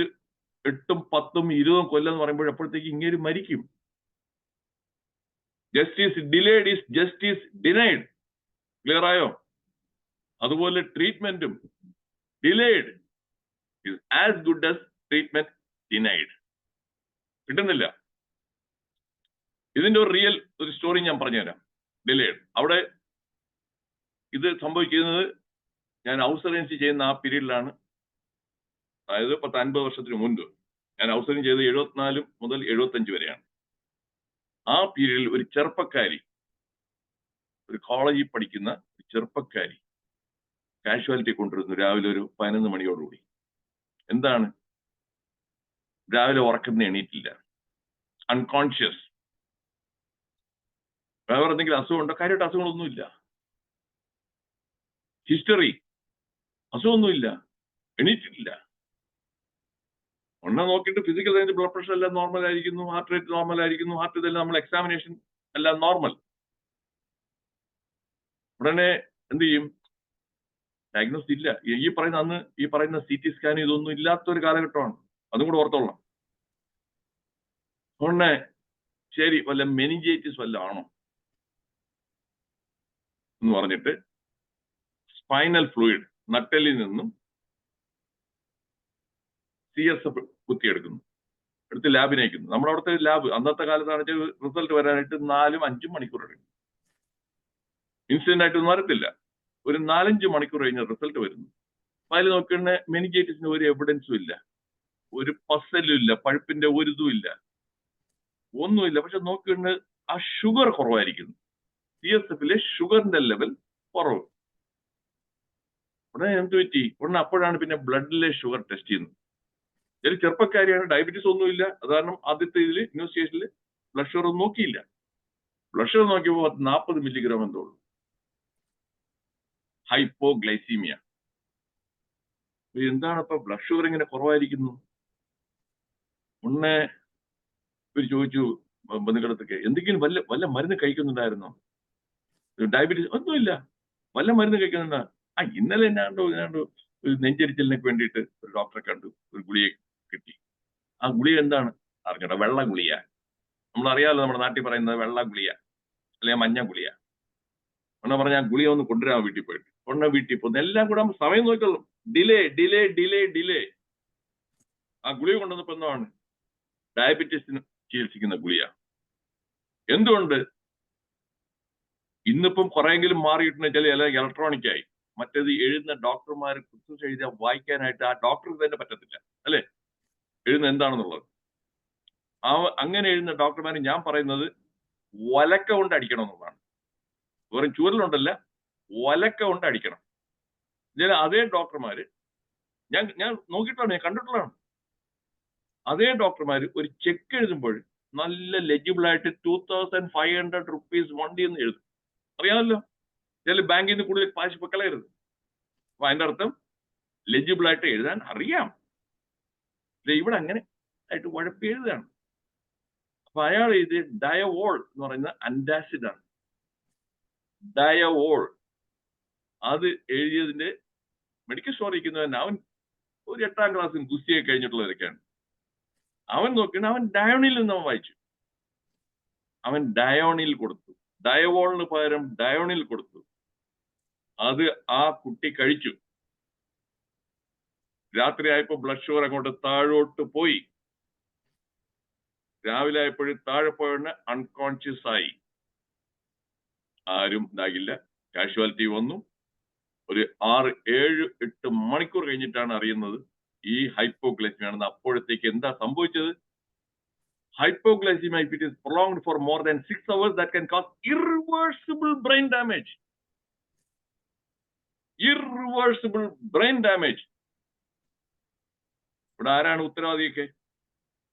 8, 10, 20 കൊല്ലം എന്ന് പറയുമ്പോൾ എപ്പോഴത്തേക്ക് ഇങ്ങനെ മരിക്കും. Justice delayed is justice denied. Clear ആയോ? അതുപോലെ ട്രീറ്റ്മെന്റും delayed is as good as treatment denied. കിട്ടുന്നില്ല. ഇതിന്റെ ഒരു റിയൽ ഒരു സ്റ്റോറി ഞാൻ പറഞ്ഞുതരാം. ഡിലേഡ് അവിടെ ഇത് സംഭവിക്കുന്നത് ഞാൻ ഹൗസ് സർജൻസി ചെയ്യുന്ന ആ പീരീഡിലാണ്. അതായത് 50 വർഷത്തിന് മുൻപ് ഞാൻ ഹൗസ് സർജൻ ചെയ്ത് 74 മുതൽ 75 വരെയാണ്. ആ പീരീഡിൽ ഒരു ചെറുപ്പക്കാരി, ഒരു കോളേജിൽ പഠിക്കുന്ന ചെറുപ്പക്കാരി കാഷ്വാലിറ്റി കൊണ്ടിരുന്നു രാവിലെ ഒരു 11 മണിയോടുകൂടി. എന്താണ്? രാവിലെ ഉറക്കത്തിന് എണീറ്റില്ല, അൺകോൺഷ്യസ്. വേറെ എന്തെങ്കിലും അസുഖമുണ്ടോ? കാര്യമായിട്ട് അസുഖങ്ങളൊന്നുമില്ല. ഹിസ്റ്ററി, അസുഖമൊന്നുമില്ല, എണീറ്റിട്ടില്ല. ഒന്ന് നോക്കിയിട്ട് ഫിസിക്കൽ സയൻസ് ബ്ലഡ് പ്രഷർ എല്ലാം നോർമൽ ആയിരിക്കുന്നു, ഹാർട്ട് റേറ്റ് നോർമൽ ആയിരിക്കുന്നു, ഹാർട്ട് ഇതെല്ലാം നമ്മൾ എക്സാമിനേഷൻ എല്ലാം നോർമൽ. ഉടനെ എന്ത് ചെയ്യും? ഡയഗ്നോസ് ഇല്ല. ഈ പറയുന്ന CT സ്കാൻ ഇതൊന്നും ഇല്ലാത്തൊരു കാലഘട്ടമാണ്. അതും കൂടെ ഓർത്തോളാം. അതുകൊണ്ട് ശരി, വല്ല മെനിഞ്ചൈറ്റിസ് വല്ല ആണോ എന്ന് പറഞ്ഞിട്ട് സ്പൈനൽ ഫ്ലൂയിഡ് നട്ടെല്ലിൽ നിന്നും CSF കുത്തിയെടുക്കുന്നു, എടുത്ത് ലാബിന് അയക്കുന്നു. നമ്മുടെ അവിടുത്തെ ലാബ് അന്നത്തെ കാലത്താണെങ്കിൽ റിസൾട്ട് വരാനായിട്ട് 4-5 മണിക്കൂർ എടുക്കും. ഇൻസിഡന്റ് ആയിട്ടൊന്നും വരത്തില്ല. ഒരു 4-5 മണിക്കൂർ കഴിഞ്ഞ റിസൾട്ട് വരുന്നു. അതിൽ നോക്കുന്ന മെനിഞ്ചൈറ്റിസിന് ഒരു എവിഡൻസും ഇല്ല, ഒരു പസലും ഇല്ല, പഴുപ്പിന്റെ ഒരു ഇതും ഇല്ല, ഒന്നുമില്ല. പക്ഷെ നോക്കുന്നത് ആ ഷുഗർ കുറവായിരിക്കുന്നു, CSFിലെ ഷുഗറിന്റെ ലെവൽ കുറവ്. ഉടനെ എന്ത് പറ്റി? ഉടനെ അപ്പോഴാണ് പിന്നെ ബ്ലഡിലെ ഷുഗർ ടെസ്റ്റ് ചെയ്യുന്നത്. ഒരു ചെറുപ്പക്കാരിയാണ്, ഡയബറ്റീസ് ഒന്നുമില്ല. അത് കാരണം ആദ്യത്തെ ഇതിൽ ഇൻവെസ്റ്റിഗേഷനിൽ ബ്ലഡ് ഷുഗർ ഒന്നും നോക്കിയില്ല. ബ്ലഡ് ഷുഗർ നോക്കിയപ്പോൾ 40 മില്ലിഗ്രാം എന്തോ ഉള്ളൂ. ഹൈപ്പോഗ്ലൈസീമിയ. എന്താണ് ഇപ്പൊ ബ്ലഡ് ഷുഗർ ഇങ്ങനെ കുറവായിരിക്കുന്നു? ഉടനെ ഇവർ ചോദിച്ചു ബന്ധുക്കളത്തൊക്കെ, എന്തെങ്കിലും വല്ല മരുന്ന് കഴിക്കുന്നുണ്ടായിരുന്നോ? ഡയബറ്റീസ് ഒന്നുമില്ല, വല്ല മരുന്ന് കഴിക്കുന്നുണ്ടാ? ഇന്നലെ എന്നാണ്ടോ ഒരു നെഞ്ചരിച്ചലിനൊക്കെ വേണ്ടിയിട്ട് ഒരു ഡോക്ടറെ കണ്ടു, ഒരു ഗുളിക കിട്ടി. ആ ഗുളിക എന്താണ് അറിഞ്ഞോ? വെള്ള ഗുളിക. നമ്മളറിയാമല്ലോ, നമ്മുടെ നാട്ടിൽ പറയുന്നത് വെള്ള ഗുളിക അല്ലെങ്കിൽ മഞ്ഞ ഗുളിക. എന്നാ പറഞ്ഞ ആ ഗുളിക ഒന്ന് കൊണ്ടുവരാൻ വീട്ടിൽ പോയിട്ട് വീട്ടിൽ പോകുന്നു. എല്ലാം കൂടെ സമയം നോക്കുള്ളൂ. ഡിലേ. ആ ഗുളിക കൊണ്ടുവന്നപ്പോ എന്താണ്? ഡയബറ്റീസിന് ചികിത്സിക്കുന്ന ഗുളിക. എന്തുകൊണ്ട്? ഇന്നിപ്പം കുറെയെങ്കിലും മാറിയിട്ടെന്ന് വെച്ചാൽ എല്ലാം ഇലക്ട്രോണിക് ആയി. മറ്റേത് എഴുതുന്ന ഡോക്ടർമാർ പ്രിസ്ക്രിപ്ഷൻ എഴുതിയാൽ വായിക്കാനായിട്ട് ആ ഡോക്ടർക്ക് തന്നെ പറ്റത്തില്ല, അല്ലെ? എഴുതുന്ന എന്താണെന്നുള്ളത്. അങ്ങനെ എഴുതുന്ന ഡോക്ടർമാർ ഞാൻ പറയുന്നത് ഒലക്ക കൊണ്ട് അടിക്കണം എന്നുള്ളതാണ്. വെറും ചൂരലുണ്ടല്ല, ഒലക്ക കൊണ്ട് അടിക്കണം. അതേ ഡോക്ടർമാര് ഞാൻ നോക്കിയിട്ടുള്ളതാണ്, ഞാൻ കണ്ടിട്ടുള്ളതാണ്. അതേ ഡോക്ടർമാർ ഒരു ചെക്ക് എഴുതുമ്പോൾ നല്ല ലെജിബിൾ ആയിട്ട് 2500 rupees വണ്ടി എന്ന് എഴുതും. അറിയാമല്ലോ, ചില ബാങ്കിൽ നിന്ന് കൂടുതൽ കാശ് കളയരുത്. അപ്പൊ അതിന്റെ അർത്ഥം ലെജിബിൾ ആയിട്ട് എഴുതാൻ അറിയാം. ഇവിടെ അങ്ങനെ ആയിട്ട് ഉഴപ്പി എഴുതുകയാണ്. അപ്പൊ അയാൾ ഇത് ഡയവോൾ എന്ന് പറയുന്ന അന്റാസിഡ് ആണ്. ഡയവോൾ അത് എഴുതിയതിന്റെ മെഡിക്കൽ സ്റ്റോർ ഇരിക്കുന്നവൻ, അവൻ ഒരു 8ാം ക്ലാസ്സിൽ ഗുസ്തിയൊക്കെ കഴിഞ്ഞിട്ടുള്ളവരൊക്കെയാണ്. അവൻ നോക്കിയാണ്, അവൻ ഡയോണിൽ നിന്ന് അവൻ വായിച്ചു. അവൻ ഡയോണിൽ കൊടുത്തു, ഡയവോളിന് പകരം ഡയോണിൽ കൊടുത്തു. അത് ആ കുട്ടി കഴിച്ചു. രാത്രി ആയപ്പോ ബ്ലഡ് ഷുഗർ അങ്ങോട്ട് താഴോട്ട് പോയി. രാവിലെ ആയപ്പോഴും താഴെ പോയതിന് അൺകോൺഷ്യസ് ആയി. ആരും ഇതാകില്ല, കാഷ്വാലിറ്റി വന്നു. ഒരു 6-7-8 മണിക്കൂർ കഴിഞ്ഞിട്ടാണ് അറിയുന്നത് ഈ ഹൈപ്പോഗ്ലൈസിമിയ ആണെന്ന്. അപ്പോഴത്തേക്ക് എന്താ സംഭവിച്ചത്? Hypoglycemia, if it is prolonged for more than 6 hours, that can cause irreversible brain damage. Irreversible brain damage. ഇവിടെ ആരാണ് ഉത്തരവാദിയൊക്കെ?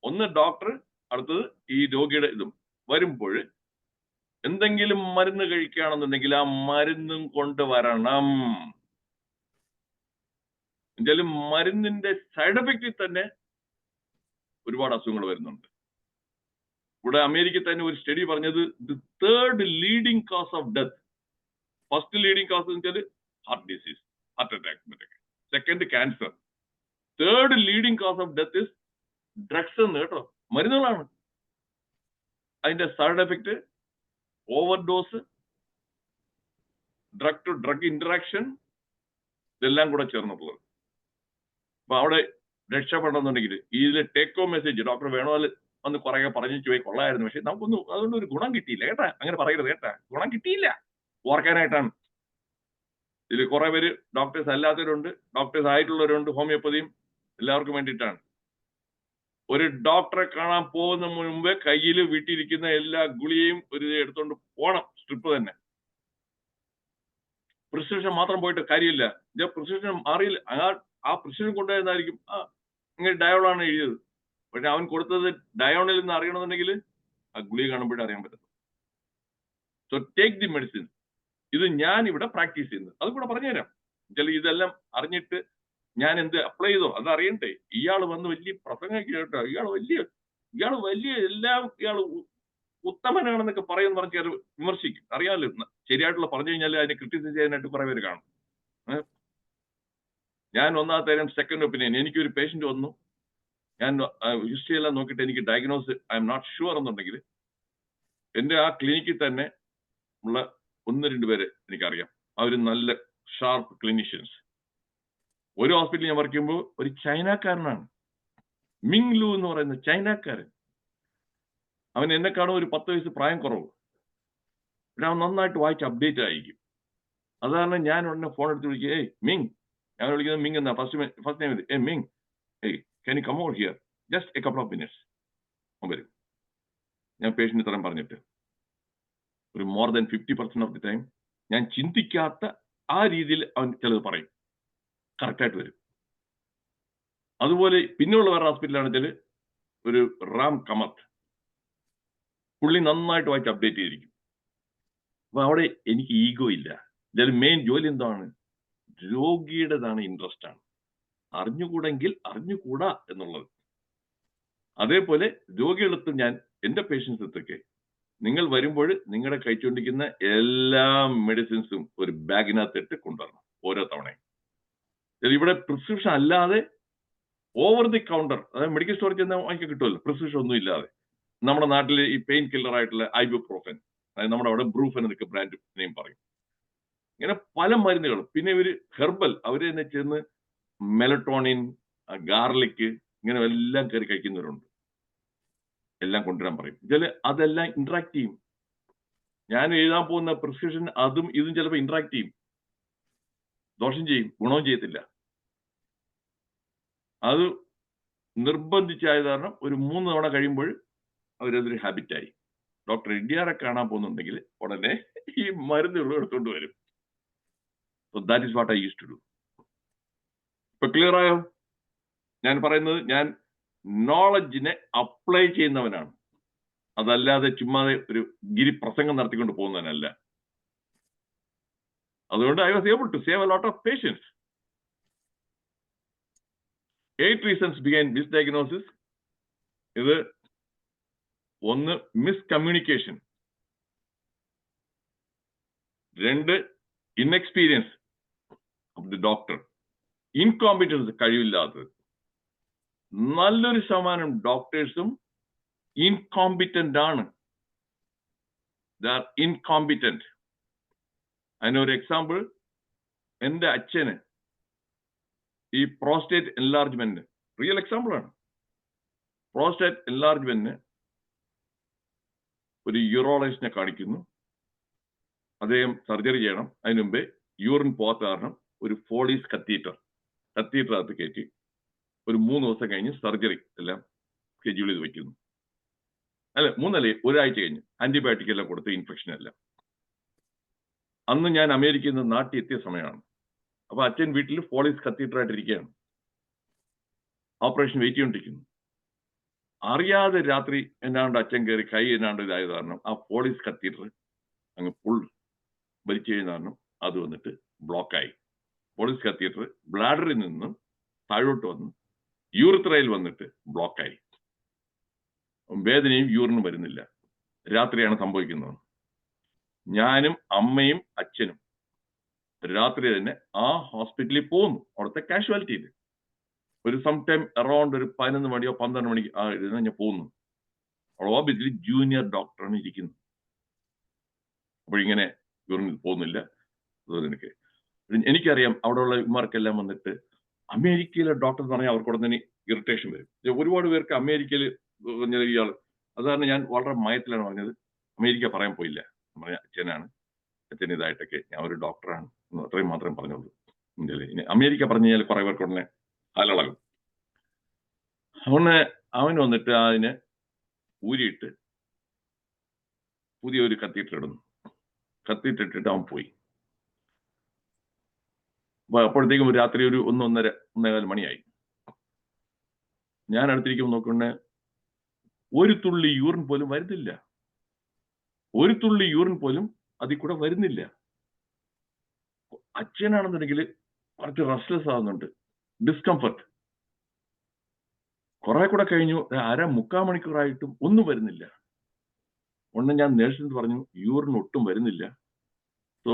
ഒന്ന് ഡോക്ടർ, അടുത്തത് ഈ രോഗിയുടെ. ഇതും വരുമ്പോൾ എന്തെങ്കിലും മരുന്ന് കഴിക്കുകയാണെന്നുണ്ടെങ്കിൽ ആ മരുന്നും കൊണ്ടുവരണം. എന്തായാലും മരുന്നിന്റെ സൈഡ് എഫക്റ്റിൽ തന്നെ ഒരുപാട് അസുഖങ്ങൾ വരുന്നുണ്ട്. ഇവിടെ അമേരിക്കയിൽ തന്നെ ഒരു സ്റ്റഡി പറഞ്ഞത് the 3rd leading cause of death. First leading cause എന്ന് വെച്ചാൽ heart disease, heart attack. Second cancer. 3rd leading cause of death is drugs എന്ന് കേട്ടോ, മരുന്നുകളാണ്. അതിന്റെ side effect overdose, drug to drug interaction, ഇതെല്ലാം കൂടെ ചേർന്നിട്ടുള്ളത്. അപ്പൊ അവിടെ രക്ഷപ്പെടണമെന്നുണ്ടെങ്കിൽ ഇതിലെ ടേക്ക് ഹോം മെസ്സേജ് ഡോക്ടർ വേണമല്ലോ ഒന്ന് കുറെ പറഞ്ഞു പോയി കൊള്ളായിരുന്നു, പക്ഷെ നമുക്കൊന്നും അതുകൊണ്ട് ഒരു ഗുണം കിട്ടിയില്ല കേട്ടാ. അങ്ങനെ പറയരുത് കേട്ടാ, ഗുണം കിട്ടിയില്ല. ഓർക്കാനായിട്ടാണ്. ഇതിൽ കുറെ പേര് ഡോക്ടേഴ്സ് അല്ലാത്തവരുണ്ട്, ഡോക്ടേഴ്സ് ആയിട്ടുള്ളവരുണ്ട്, ഹോമിയോപ്പതിയും എല്ലാവർക്കും വേണ്ടിയിട്ടാണ്. ഒരു ഡോക്ടറെ കാണാൻ പോകുന്ന മുമ്പേ കയ്യിൽ വീട്ടിലിരിക്കുന്ന എല്ലാ ഗുളികയും ഒരു എടുത്തോണ്ട് പോണം, സ്ട്രിപ്പ് തന്നെ. പ്രിസ്ക്രിപ്ഷൻ മാത്രം പോയിട്ട് കാര്യമില്ല. പ്രിസ്ക്രിപ്ഷൻ മാറിയില്ല, ആ പ്രിസ്ക്രിപ്ഷൻ കൊണ്ടുവരുന്നതായിരിക്കും ഇങ്ങനെ ഡയോളാണ് എഴുതിയത്, പക്ഷെ അവൻ കൊടുത്തത് ഡയോണിൽ നിന്ന് അറിയണമെന്നുണ്ടെങ്കിൽ ആ ഗുളിക കാണുമ്പോഴേ അറിയാൻ പറ്റും. So take the medicine. ഇത് ഞാൻ ഇവിടെ പ്രാക്ടീസ് ചെയ്യുന്നത്, അത് കൂടെ പറഞ്ഞുതരാം. ചില ഇതെല്ലാം അറിഞ്ഞിട്ട് ഞാൻ എന്ത് അപ്ലൈ ചെയ്തോ അത് അറിയണ്ടേ. ഇയാൾ വന്ന് വലിയ പ്രസംഗം കേട്ടോ, ഇയാൾ വലിയ എല്ലാം ഉത്തമനാണെന്നൊക്കെ പറയുമെന്ന് പറഞ്ഞ് ചിലർ വിമർശിക്കും. അറിയാമല്ലോ, ശരിയായിട്ടുള്ള പറഞ്ഞു കഴിഞ്ഞാൽ അതിനെ ക്രിറ്റിസൈസ് ചെയ്യാനായിട്ട് കുറെ പേര് കാണും. ഞാൻ ഒന്നാമത്തെ കാര്യം സെക്കൻഡ് ഒപ്പീനിയൻ. എനിക്കൊരു പേഷ്യന്റ് വന്നു, ഞാൻ ഹിസ്റ്ററി എല്ലാം നോക്കിയിട്ട് എനിക്ക് diagnose I M not sure എന്നുണ്ടെങ്കിൽ എന്റെ ആ ക്ലിനിക്കിൽ തന്നെ ഉള്ള 1-2 പേര് എനിക്കറിയാം. അവർ നല്ല ഷാർപ്പ് ക്ലിനീഷ്യൻസ്. ഒരു ഹോസ്പിറ്റലിൽ ഞാൻ വർക്ക് ചെയ്യുമ്പോൾ ഒരു ചൈനക്കാരനാണ്, മിങ് ലു എന്ന് പറയുന്ന ചൈനക്കാരൻ. അവൻ എന്നെക്കാളും ഒരു 10 വയസ്സ് പ്രായം കുറവ്. പിന്നെ അവൻ നന്നായിട്ട് വായിച്ച് അപ്ഡേറ്റ് ആയിരിക്കും. അത് കാരണം ഞാൻ ഉടനെ ഫോൺ എടുത്ത് വിളിക്കുക, ഏയ് മിങ്, ഞാൻ വിളിക്കുന്നത് മിങ് എന്നാ ഫസ്റ്റ് നെയിം. ഏ മിങ്, hey can you come over here just a couple of minutes. അവൻ വരും. ഞാൻ പേഷ്യന്റ് ഇത്രയും പറഞ്ഞിട്ട് ഒരു more than 50% of the time ഞാൻ ചിന്തിക്കാത്ത ആ രീതിയിൽ അവൻ ചിലത് പറയും, കറക്റ്റായിട്ട് വരും. അതുപോലെ പിന്നെയുള്ള വേറെ ഹോസ്പിറ്റലാണെങ്കിൽ ഒരു റാം കമത്ത്, പുള്ളി നന്നായിട്ട് വായിച്ച് അപ്ഡേറ്റ് ചെയ്തിരിക്കും. അപ്പൊ അവിടെ എനിക്ക് ഈഗോ ഇല്ല. ഇതിൽ മെയിൻ ജോലി എന്താണ്? രോഗിയുടേതാണ്, ഇൻട്രസ്റ്റ് ആണ്. അറിഞ്ഞുകൂടെങ്കിൽ അറിഞ്ഞുകൂടാ എന്നുള്ളത്. അതേപോലെ രോഗികളെടുത്ത് ഞാൻ എന്റെ പേഷ്യൻസ് എടുത്തൊക്കെ നിങ്ങൾ വരുമ്പോൾ നിങ്ങളുടെ കഴിച്ചുകൊണ്ടിരിക്കുന്ന എല്ലാ മെഡിസിൻസും ഒരു ബാഗിനകത്ത് ഇട്ട് കൊണ്ടുവരണം ഓരോ തവണയും. ഇവിടെ പ്രിസ്ക്രിപ്ഷൻ അല്ലാതെ ഓവർ ദി കൗണ്ടർ, അതായത് മെഡിക്കൽ സ്റ്റോറിൽ ചെന്ന് വാങ്ങിക്കാൻ കിട്ടുമല്ലോ, പ്രിസ്ക്രിപ്ഷൻ ഒന്നും ഇല്ലാതെ. നമ്മുടെ നാട്ടിൽ ഈ പെയിൻ കില്ലർ ആയിട്ടുള്ള ഐബുപ്രോഫൻ, അതായത് നമ്മുടെ അവിടെ ബ്രൂഫൻ എന്നൊക്കെ ബ്രാൻഡ് നെയിം പറയും. ഇങ്ങനെ പല മരുന്നുകളും. പിന്നെ ഇവര് ഹെർബൽ, അവര് തന്നെ ചെന്ന് മെലട്ടോണിൻ, ഗാർലിക്, ഇങ്ങനെ എല്ലാം കയറി കഴിക്കുന്നവരുണ്ട്. എല്ലാം കൊണ്ടുവരാൻ പറയും. ഇതില് അതെല്ലാം ഇന്ററാക്ട് ചെയ്യും. ഞാൻ എഴുതാൻ പോകുന്ന പ്രിസ്ക്രിപ്ഷൻ അതും ഇതും ചിലപ്പോൾ ഇന്ററാക്ട് ചെയ്യും, ദോഷം ചെയ്യും, ഗുണവും ചെയ്യത്തില്ല. അത് നിർബന്ധിച്ചായത് കാരണം ഒരു 3 തവണ കഴിയുമ്പോൾ അവരതൊരു ഹാബിറ്റായി. ഡോക്ടർ എഡിയാറെ കാണാൻ പോകുന്നുണ്ടെങ്കിൽ ഉടനെ ഈ മരുന്നുകൾ എടുത്തുകൊണ്ട് വരും. So that is what I use to do. ഇപ്പൊ ക്ലിയർ ആയോ? ഞാൻ പറയുന്നത്, ഞാൻ നോളജിനെ അപ്ലൈ ചെയ്യുന്നവനാണ്, അതല്ലാതെ ചുമ്മാതെ ഒരു ഗിരിപ്രസംഗം നടത്തിക്കൊണ്ട് പോകുന്നവനല്ല. അതുകൊണ്ട് I was able to save a lot of patients. 8 reasons behind misdiagnosis. ഇത് 1, miscommunication. 2, inexperience of the doctor, incompetence, കഴിവില്ലാത്തത്. നല്ലൊരു ശതമാനം ഡോക്ടേഴ്സും ഇൻകോമ്പിറ്റന്റ് ആണ്. They are incompetent. അതിനൊരു എക്സാമ്പിൾ, എന്റെ അച്ഛന് ഈ പ്രോസ്റ്റേറ്റ് എൻലാർജ്മെന്റ്, റിയൽ എക്സാമ്പിൾ ആണ്. പ്രോസ്റ്റേറ്റ് എൻലാർജ്മെന്റിന് ഒരു യൂറോളജിസ്റ്റിനെ കാണിക്കുന്നു. അദ്ദേഹം സർജറി ചെയ്യണം. അതിനു മുമ്പേ യൂറിൻ പോകാത്ത കാരണം ഒരു ഫോളീസ് കത്തീറ്ററിനകത്ത് കയറ്റി ഒരു 3 ദിവസം കഴിഞ്ഞ് സർജറി എല്ലാം ഷെഡ്യൂൾ ചെയ്ത് വെക്കുന്നു. അല്ല 3 ഒരാഴ്ച കഴിഞ്ഞ് ആന്റിബയോട്ടിക് എല്ലാം കൊടുത്ത് ഇൻഫെക്ഷൻ എല്ലാം. അന്ന് ഞാൻ അമേരിക്കയിൽ നിന്ന് നാട്ടിൽ എത്തിയ സമയമാണ്. അപ്പൊ അച്ഛൻ വീട്ടിൽ ഫോളീസ് കത്തീറ്ററായിട്ടിരിക്കുകയാണ്. ഓപ്പറേഷൻ വെയിറ്റ് ചെയ്തുകൊണ്ടിരിക്കുന്നു. അറിയാതെ രാത്രി എന്നാണ്ട് അച്ഛൻ കയറി കൈ എന്നാണ്ട് ഇതായത് കാരണം ആ പോളീസ് കത്തീറ്റർ അങ്ങ് ഫുൾ വലിച്ചു കഴിഞ്ഞ കാരണം അത് വന്നിട്ട് ബ്ലോക്കായി. പോളീസ് കത്തീറ്റർ ബ്ലാഡറിൽ നിന്നും താഴോട്ട് വന്ന് യൂറിത്രയിൽ വന്നിട്ട് ബ്ലോക്കായി. വേദനയും യൂറിനും വരുന്നില്ല. രാത്രിയാണ് സംഭവിക്കുന്നത്. ഞാനും അമ്മയും അച്ഛനും രാത്രി തന്നെ ആ ഹോസ്പിറ്റലിൽ പോകുന്നു. അവിടുത്തെ കാഷ്വാലിറ്റിയിൽ ഒരു സംടൈം അറൌണ്ട് ഒരു 11 മണിയോ 12 മണിക്ക് ഞാൻ പോകുന്നു. ഓബിയസ്ലി ജൂനിയർ ഡോക്ടറാണ് ഇരിക്കുന്നത്. അപ്പോഴിങ്ങനെ യൂറിനിൽ പോകുന്നില്ല. എനിക്കറിയാം അവിടെയുള്ള ഇമാർക്കെല്ലാം വന്നിട്ട് അമേരിക്കയിലെ ഡോക്ടർ എന്ന് പറഞ്ഞാൽ അവർക്ക് ഉടനെ ഇറിറ്റേഷൻ വരും. ഒരുപാട് പേർക്ക് അമേരിക്കയിൽ ഇയാൾ, അത് കാരണം ഞാൻ വളരെ മയത്തിലാണ് പറഞ്ഞത്. അമേരിക്ക പറയാൻ പോയില്ല. പറഞ്ഞ അച്ഛനാണ്, അച്ഛൻ ഇതായിട്ടൊക്കെ ഞാൻ ഒരു ഡോക്ടറാണ്, അത്രയും മാത്രമേ പറഞ്ഞുള്ളൂ. ഇനി അമേരിക്ക പറഞ്ഞു കഴിഞ്ഞാൽ കുറെ പേർക്ക് ഉടനെ അലളകും. അവന് വന്നിട്ട് അതിനെ ഊരിയിട്ട് പുതിയൊരു കത്തീറ്റർ ഇടുന്നു. കത്തീറ്റർ ഇട്ടിട്ട് അവൻ പോയി. അപ്പോഴത്തേക്കും രാത്രി ഒരു 1-1:30 മണിയായി. ഞാൻ അടുത്തിരിക്കുമ്പോൾ നോക്കണേ ഒരു തുള്ളി യൂറിൻ പോലും വരുന്നില്ല. ഒരു തുള്ളി യൂറിൻ പോലും അതിൽ കൂടെ വരുന്നില്ല. അച്ഛനാണെന്നുണ്ടെങ്കിൽ കുറച്ച് റെസ്റ്റ്ലെസ് ആവുന്നുണ്ട്, ഡിസ്കംഫർട്ട്. കുറെ കൂടെ കഴിഞ്ഞു, 1/2 മുക്കാൽ മണിക്കൂറായിട്ടും ഒന്നും വരുന്നില്ല. ഒന്ന് ഞാൻ നേഴ്സിന് പറഞ്ഞു യൂറിൻ ഒട്ടും വരുന്നില്ല, സോ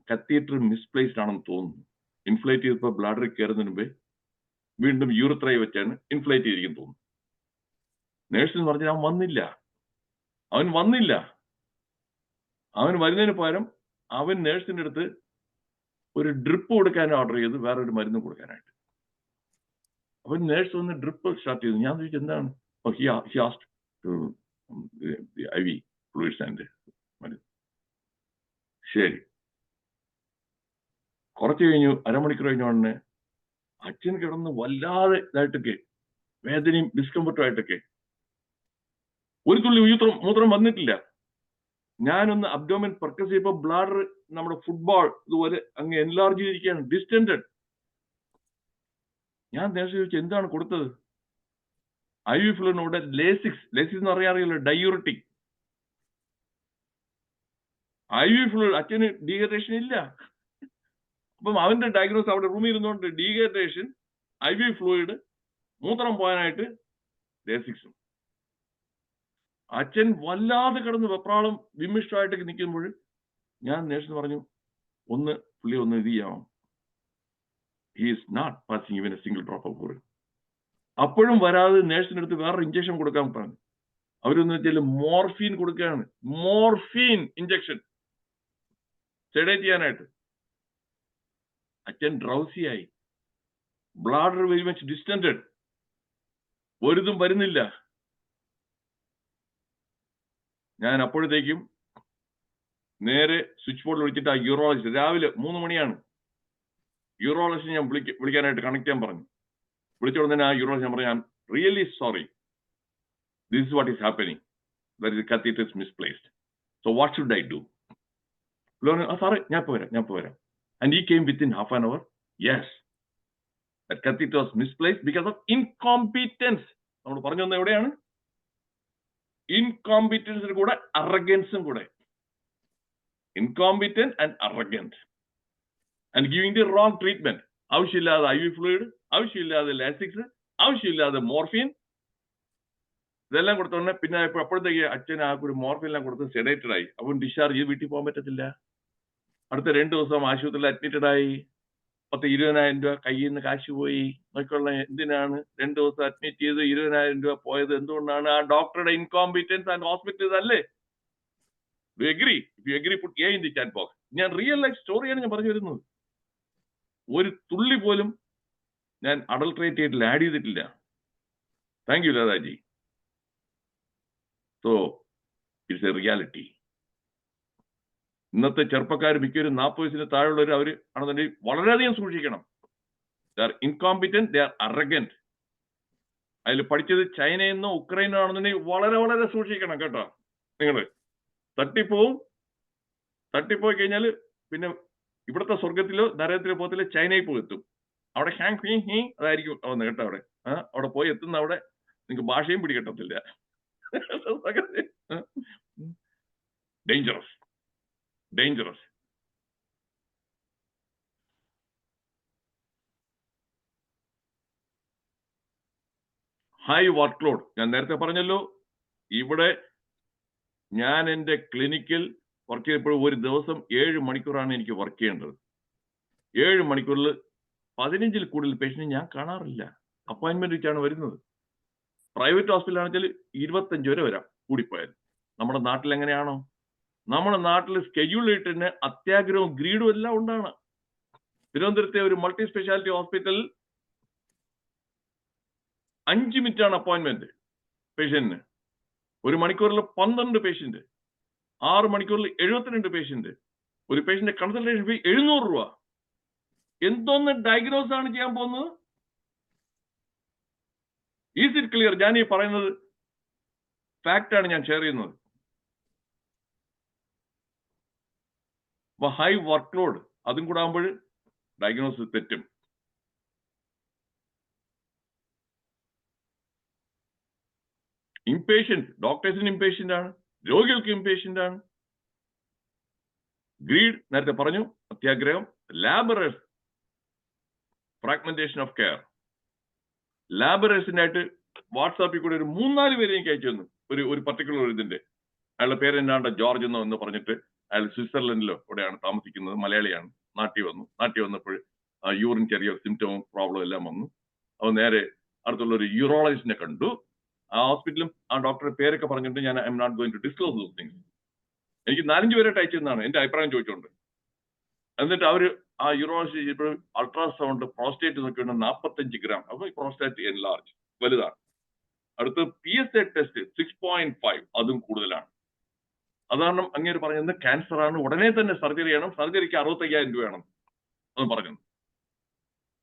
കത്തീറ്റർ മിസ്പ്ലേസ്ഡ് ആണെന്ന് തോന്നുന്നു. ഇൻഫ്ലേറ്റ് ചെയ്തപ്പോൾ ബ്ലാഡറിൽ കയറുന്നതിന് മുമ്പേ വീണ്ടും യൂറിത്രൈ വെച്ചാണ് ഇൻഫ്ലേറ്റ് ചെയ്തിരിക്കും തോന്നുന്നു. നേഴ്സിന് പറഞ്ഞാൽ അവൻ വന്നില്ല. അവൻ വരുന്നതിന് പകരം അവൻ നേഴ്സിന്റെ അടുത്ത് ഒരു ഡ്രിപ്പ് കൊടുക്കാൻ ഓർഡർ ചെയ്ത് വേറെ ഒരു മരുന്ന് കൊടുക്കാനായിട്ട്. അപ്പൊ നേഴ്സ് വന്ന് ഡ്രിപ്പ് സ്റ്റാർട്ട് ചെയ്തു. ഞാൻ ചോദിച്ചു എന്താണ്? IV ഫ്ലൂയിഡ്സ് ആൻഡ് മരുന്ന്. ശരി. കുറച്ച് കഴിഞ്ഞു, അരമണിക്കൂർ കഴിഞ്ഞ ഉടനെ അച്ഛൻ കിടന്ന് വല്ലാതെ ഇതായിട്ടൊക്കെ വേദനയും ഡിസ്കംഫർട്ടും ആയിട്ടൊക്കെ, ഒരു തുള്ളി മൂത്രം വന്നിട്ടില്ല. ഞാനൊന്ന് അബ്ഡോമൻ പ്രക്കസ് ചെയ്തപ്പോൾ ബ്ലാഡർ നമ്മുടെ ഫുട്ബോൾ ഇതുപോലെ അങ്ങ് എൻലാർജ് ചെയ്തിരിക്കുകയാണ്, ഡിസ്റ്റൻഡഡ്. ഞാൻ നേഴ്സ് ചോദിച്ചു എന്താണ് കൊടുത്തത്? IV ഫ്ലൂയിഡിനോട് ലേസിക്സ് എന്ന് അറിയാറിയല്ലോ, ഡയൂറിറ്റിക്. IV ഫ്ലൂയിഡ്, അച്ഛന് ഡീഹൈഡ്രേഷൻ ഇല്ല. അപ്പം അവന്റെ ഡയഗ്നോസ് അവിടെ റൂമിൽ ഇരുന്നുകൊണ്ട് ഡീഹൈഡ്രേഷൻ, IV ഫ്ലൂയിഡ്, മൂത്രം പോകാനായിട്ട് ലേസിക്സും. അച്ഛൻ വല്ലാതെ കിടന്ന് വെപ്രാളം വിമിഷ്ടമായിട്ടൊക്കെ നിൽക്കുമ്പോൾ ഞാൻ നേഴ്സിന് പറഞ്ഞു പുള്ളി ഒന്ന് ഇത് ചെയ്യാമോ, he is not passing even a single drop of urine. അപ്പോഴും വരാതെ നേഴ്സിന്റെ അടുത്ത് വേറെ ഇഞ്ചക്ഷൻ കൊടുക്കാൻ പറഞ്ഞു. അവരൊന്ന് വെച്ചാൽ മോർഫീൻ കൊടുക്കുകയാണ്, മോർഫീൻ ഇഞ്ചക്ഷൻ സെഡേറ്റ് ചെയ്യാനായിട്ട്. അച്ഛൻ ഡ്രൗസിയായി, ബ്ലാഡർ വെരി മച്ച് ഡിസ്റ്റൻഡഡ്, ഒരിതും വരുന്നില്ല. ഞാൻ അപ്പോഴത്തേക്കും നേരെ സ്വിച്ച് ബോർഡിൽ വിളിച്ചിട്ട് ആ യൂറോളജിസ്റ്റ്, രാവിലെ 3 മണിയാണ്, യൂറോളജിസ്റ്റ് ഞാൻ വിളിക്കാനായിട്ട് കണക്ട് ചെയ്യാൻ പറഞ്ഞു. വിളിച്ചോടെ തന്നെ ആ യൂറോളജിസ്റ്റ് ഞാൻ പറഞ്ഞു, really sorry, this is what is happening, that is catheter is misplaced, so what should I do? സാറേ ഞാൻ ഇപ്പൊ വരാം. And he came within half an hour. Yes, that catheter was misplaced because of incompetence. നമ്മൾ പറഞ്ഞു വന്ന എവിടെയാണ്? ഇൻകോമ്പിറ്റൻസിന് കൂടെ അറഗൻസും കൂടെ. Incompetent and arrogant and giving the wrong treatment. ആവശ്യമില്ലാതെ IV ഫ്ലൂയിഡ്, ആവശ്യമില്ലാതെ ലാസിക്സ്, ആവശ്യമില്ലാതെ മോർഫിൻ, ഇതെല്ലാം കൊടുത്തോണ്ട് പിന്നെ അപ്പോഴത്തേക്ക് അച്ഛൻ ആ ഒരു മോർഫിനെല്ലാം കൊടുത്ത് സെഡേറ്റഡ് ആയി. അവൻ ഡിസ്ചാർജ് ചെയ്ത് വീട്ടിൽ പോകാൻ പറ്റത്തില്ല. അടുത്ത 2 ദിവസം ആശുപത്രിയിൽ അഡ്മിറ്റഡ് ആയി. 10-20,000 രൂപ കയ്യിൽ നിന്ന് കാശ് പോയി. നോക്കിയുള്ള എന്തിനാണ് 2 ദിവസം അഡ്മിറ്റ് ചെയ്ത് 20,000 രൂപ പോയത്? എന്തുകൊണ്ടാണ്? ആ ഡോക്ടറുടെ ഇൻകോമ്പിറ്റൻസ് ആൻഡ് ഹോസ്പിറ്റൽ അല്ലേ? You agree? If you agree put a in the chat box. ഞാൻ റിയൽ ലൈഫ് സ്റ്റോറിയാണ് ഞാൻ പറഞ്ഞു വരുന്നത്. ഒരു തുള്ളി പോലും ഞാൻ അഡൾട്രേറ്റ് ചെയ്തിട്ടില്ല, ആഡ് ചെയ്തിട്ടില്ല. Thank you Dadaji. So it's a reality. ഇന്നത്തെ ചെറുപ്പക്കാർ മിക്കവരും 40 വയസ്സിന് താഴെയുള്ളവർ അവർ ആണെന്നുണ്ടെങ്കിൽ വളരെയധികം സൂക്ഷിക്കണം. ദേ are incompetent, they are arrogant. അതിൽ പഠിച്ചത് ചൈനയിൽ നിന്നോ ഉക്രൈനോ ആണെന്നുണ്ടെങ്കിൽ വളരെ വളരെ സൂക്ഷിക്കണം കേട്ടോ. നിങ്ങൾ തട്ടിപ്പോയി കഴിഞ്ഞാൽ പിന്നെ ഇവിടുത്തെ സ്വർഗത്തിലോ നരകത്തിലോ പോകത്തില്ല, ചൈനയിൽ പോയി എത്തും. അവിടെ ഹാങ് അതായിരിക്കും വന്ന് കേട്ടോ. അവിടെ പോയി എത്തുന്ന അവിടെ നിങ്ങൾക്ക് ഭാഷയും പിടികിട്ടത്തില്ല. ഡേഞ്ചറസ്. High work load. ഞാൻ നേരത്തെ പറഞ്ഞല്ലോ, ഇവിടെ ഞാൻ എൻ്റെ ക്ലിനിക്കിൽ വർക്ക് ചെയ്തപ്പോൾ ഒരു ദിവസം 7 മണിക്കൂറാണ് എനിക്ക് വർക്ക് ചെയ്യേണ്ടത്. 7 മണിക്കൂറിൽ 15-ൽ കൂടുതൽ പേഷ്യന്റ് ഞാൻ കാണാറില്ല. അപ്പോയിന്റ്മെന്റ് വെച്ചാണ് വരുന്നത്. പ്രൈവറ്റ് ഹോസ്പിറ്റൽ ആണെങ്കിൽ 25 വരെ വരാം കൂടിപ്പോയാൽ. നമ്മുടെ നാട്ടിൽ എങ്ങനെയാണോ? നമ്മുടെ നാട്ടിൽ സ്കെഡ്യൂൾ ഇട്ടിന് അത്യാഗ്രഹവും ഗ്രീഡും എല്ലാം ഉണ്ടാണ്. തിരുവനന്തപുരത്തെ ഒരു മൾട്ടി സ്പെഷ്യാലിറ്റി ഹോസ്പിറ്റലിൽ 5 മിനിറ്റാണ് അപ്പോയിന്റ്മെന്റ് പേഷ്യന്റിന്. 1 മണിക്കൂറിൽ 12 പേഷ്യന്റ്, 6 മണിക്കൂറിൽ 72 പേഷ്യന്റ്. ഒരു പേഷ്യന്റ് കൺസൾട്ടേഷൻ ഫീ 700 രൂപ. എന്തോന്ന് ഡയഗ്നോസ് ആണ് ചെയ്യാൻ പോകുന്നത്? Is it clear? ഞാൻ ഈ പറയുന്നത് ഫാക്റ്റ് ആണ് ഞാൻ ഷെയർ ചെയ്യുന്നത്. അപ്പൊ ഹൈ വർക്ക് ലോഡ് അതും കൂടെ ആകുമ്പോൾ ഡയഗ്നോസിസ് തെറ്റും. ഇംപേഷ്യൻസ്, ഡോക്ടേഴ്സിന് ഇംപേഷ്യന്റ് ആണ്, രോഗികൾക്ക് ഇംപേഷ്യന്റ് ആണ്. ഗ്രീഡ് നേരത്തെ പറഞ്ഞു, അത്യാഗ്രഹം. Labourers, fragmentation of care. ലാബറേഴ്സിനായിട്ട് വാട്സാപ്പിൽ കൂടെ ഒരു 3-4 പേര് എനിക്ക് അയച്ചു തന്നു ഒരു പർട്ടിക്കുലർ ഇതിന്റെ. അയാളുടെ പേര് എന്നാണ്ട് ജോർജ് എന്ന് പറഞ്ഞിട്ട് അയാൾ സ്വിറ്റ്സർലൻഡിലോ ഇവിടെയാണ് താമസിക്കുന്നത്, മലയാളിയാണ്. നാട്ടിൽ വന്നപ്പോൾ യൂറിൻ ചെറിയൊരു സിംറ്റവും പ്രോബ്ലം എല്ലാം വന്നു. അവൻ നേരെ അടുത്തുള്ള ഒരു യൂറോളജിസ്റ്റിനെ കണ്ടു. ആ ഹോസ്പിറ്റലും ആ ഡോക്ടറുടെ പേരൊക്കെ പറഞ്ഞിട്ട് ഞാൻ I M not going to disclose those things. എനിക്ക് 4-5 പേരായിട്ട് അയച്ചെന്നാണ് എന്റെ അഭിപ്രായം ചോദിച്ചുകൊണ്ട്. എന്നിട്ട് അവര് ആ യൂറോളജി ഇപ്പോൾ അൾട്രാസൗണ്ട് പ്രോസ്റ്റേറ്റ് നോക്കിയുണ്ട് 45 ഗ്രാം. അപ്പൊ പ്രോസ്റ്റേറ്റ് എൻലാർജ് വലുതാണ്. അടുത്ത് PSA ടെസ്റ്റ് 6.5, അതും കൂടുതലാണ്. അതാണ് അങ്ങേര് പറഞ്ഞത് ക്യാൻസർ ആണ്, ഉടനെ തന്നെ സർജറി ചെയ്യണം, സർജറിക്ക് 65,000 രൂപയാണ് അത് പറഞ്ഞു.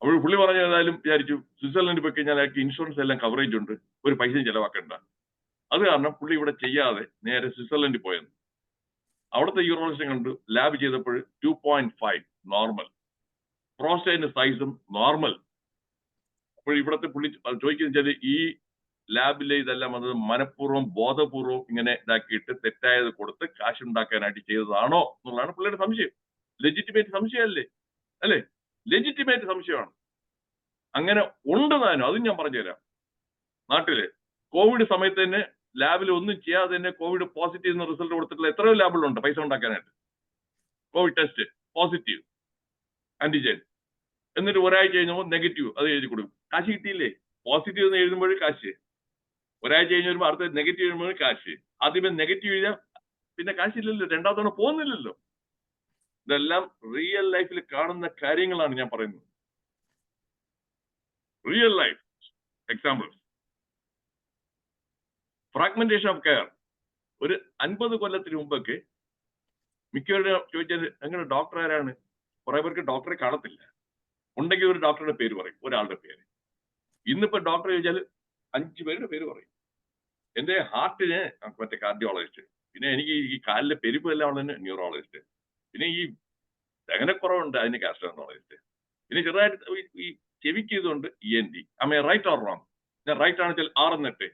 അപ്പോൾ പുള്ളി പറഞ്ഞ ഏതായാലും വിചാരിച്ചു സ്വിറ്റ്സർലൻഡിൽ പോയി കഴിഞ്ഞാൽ അയാൾക്ക് ഇൻഷുറൻസ് എല്ലാം കവറേജ് ഉണ്ട്, ഒരു പൈസയും ചെലവാക്കണ്ട. അത് കാരണം പുള്ളി ഇവിടെ ചെയ്യാതെ നേരെ സ്വിറ്റ്സർലൻഡിൽ പോയത്. അവിടുത്തെ യൂറോളജിസ്റ്റ് കണ്ടു, ലാബ് ചെയ്തപ്പോൾ 2.5 നോർമൽ, പ്രോസ്റ്റേറ്റിന്റെ സൈസും നോർമൽ. അപ്പോൾ ഇവിടുത്തെ പുള്ളി ചോദിക്കുന്ന വെച്ചാൽ ഈ ലാബിലെ ഇതെല്ലാം വന്നത് മനഃപൂർവ്വം ബോധപൂർവ്വം ഇങ്ങനെ ഇതാക്കിയിട്ട് തെറ്റായത് കൊടുത്ത് കാശുണ്ടാക്കാനായിട്ട് ചെയ്തതാണോ എന്നുള്ളതാണ് പുള്ളിയുടെ സംശയം. ലെജിറ്റിമേറ്റ് സംശയമല്ലേ, അല്ലേ? ലെജിറ്റിമേറ്റ് സംശയമാണ്. അങ്ങനെ ഉണ്ട് താനും, അതും ഞാൻ പറഞ്ഞുതരാം. നാട്ടില് കോവിഡ് സമയത്ത് തന്നെ ലാബിൽ ഒന്നും ചെയ്യാതെ തന്നെ കോവിഡ് പോസിറ്റീവ് എന്ന റിസൾട്ട് കൊടുത്തിട്ടുള്ള എത്രയോ ലാബുകളുണ്ട് പൈസ ഉണ്ടാക്കാനായിട്ട്. കോവിഡ് ടെസ്റ്റ് പോസിറ്റീവ് ആന്റിജൻ, എന്നിട്ട് ഒരാഴ്ച കഴിഞ്ഞപ്പോൾ നെഗറ്റീവ്, അത് എഴുതി കൊടുക്കും. കാശ് കിട്ടിയില്ലേ? പോസിറ്റീവ് എന്ന് എഴുതുമ്പോൾ കാശ്, ഒരാഴ്ച കഴിഞ്ഞ് വരുമ്പോൾ അടുത്ത നെഗറ്റീവ് എഴുതുമ്പോൾ കാശ്. ആദ്യമേ നെഗറ്റീവ് എഴുതാം, പിന്നെ കാശില്ലല്ലോ, രണ്ടാമത്തെ തവണ പോകുന്നില്ലല്ലോ. ഇതെല്ലാം റിയൽ ലൈഫിൽ കാണുന്ന കാര്യങ്ങളാണ് ഞാൻ പറയുന്നത്. Real life example. Fragmentation of care. ഒരു 50 കൊല്ലത്തിന് മുമ്പൊക്കെ മിക്കവരും ചോദിച്ചാൽ അങ്ങനെ ഡോക്ടർ ആരാണ്? കുറെ പേർക്ക് ഡോക്ടറെ കാണത്തില്ല, ഉണ്ടെങ്കിൽ ഒരു ഡോക്ടറുടെ പേര് പറയും, ഒരാളുടെ പേര്. ഇന്നിപ്പോ ഡോക്ടർ ചോദിച്ചാൽ 5 പേരുടെ പേര് പറയും. എന്റെ ഹാർട്ടിന് മറ്റേ കാർഡിയോളജിസ്റ്റ്, പിന്നെ എനിക്ക് ഈ കാലിലെ പെരുപ്പ് എല്ലാം ഉള്ളതിന് ന്യൂറോളജിസ്റ്റ്, പിന്നെ ഈ ദഹനക്കുറവുണ്ട് അതിന് ഗാസ്ട്രോഎൻട്രോളജിസ്റ്റ്, പിന്നെ ചെറുതായിട്ട് ഈ ചെവിക്ക് ഇതുകൊണ്ട് ENT. അമ്മ റൈറ്റ് ഓർ റോങ്? ഞാൻ റൈറ്റ് ആണെന്ന് വെച്ചാൽ 6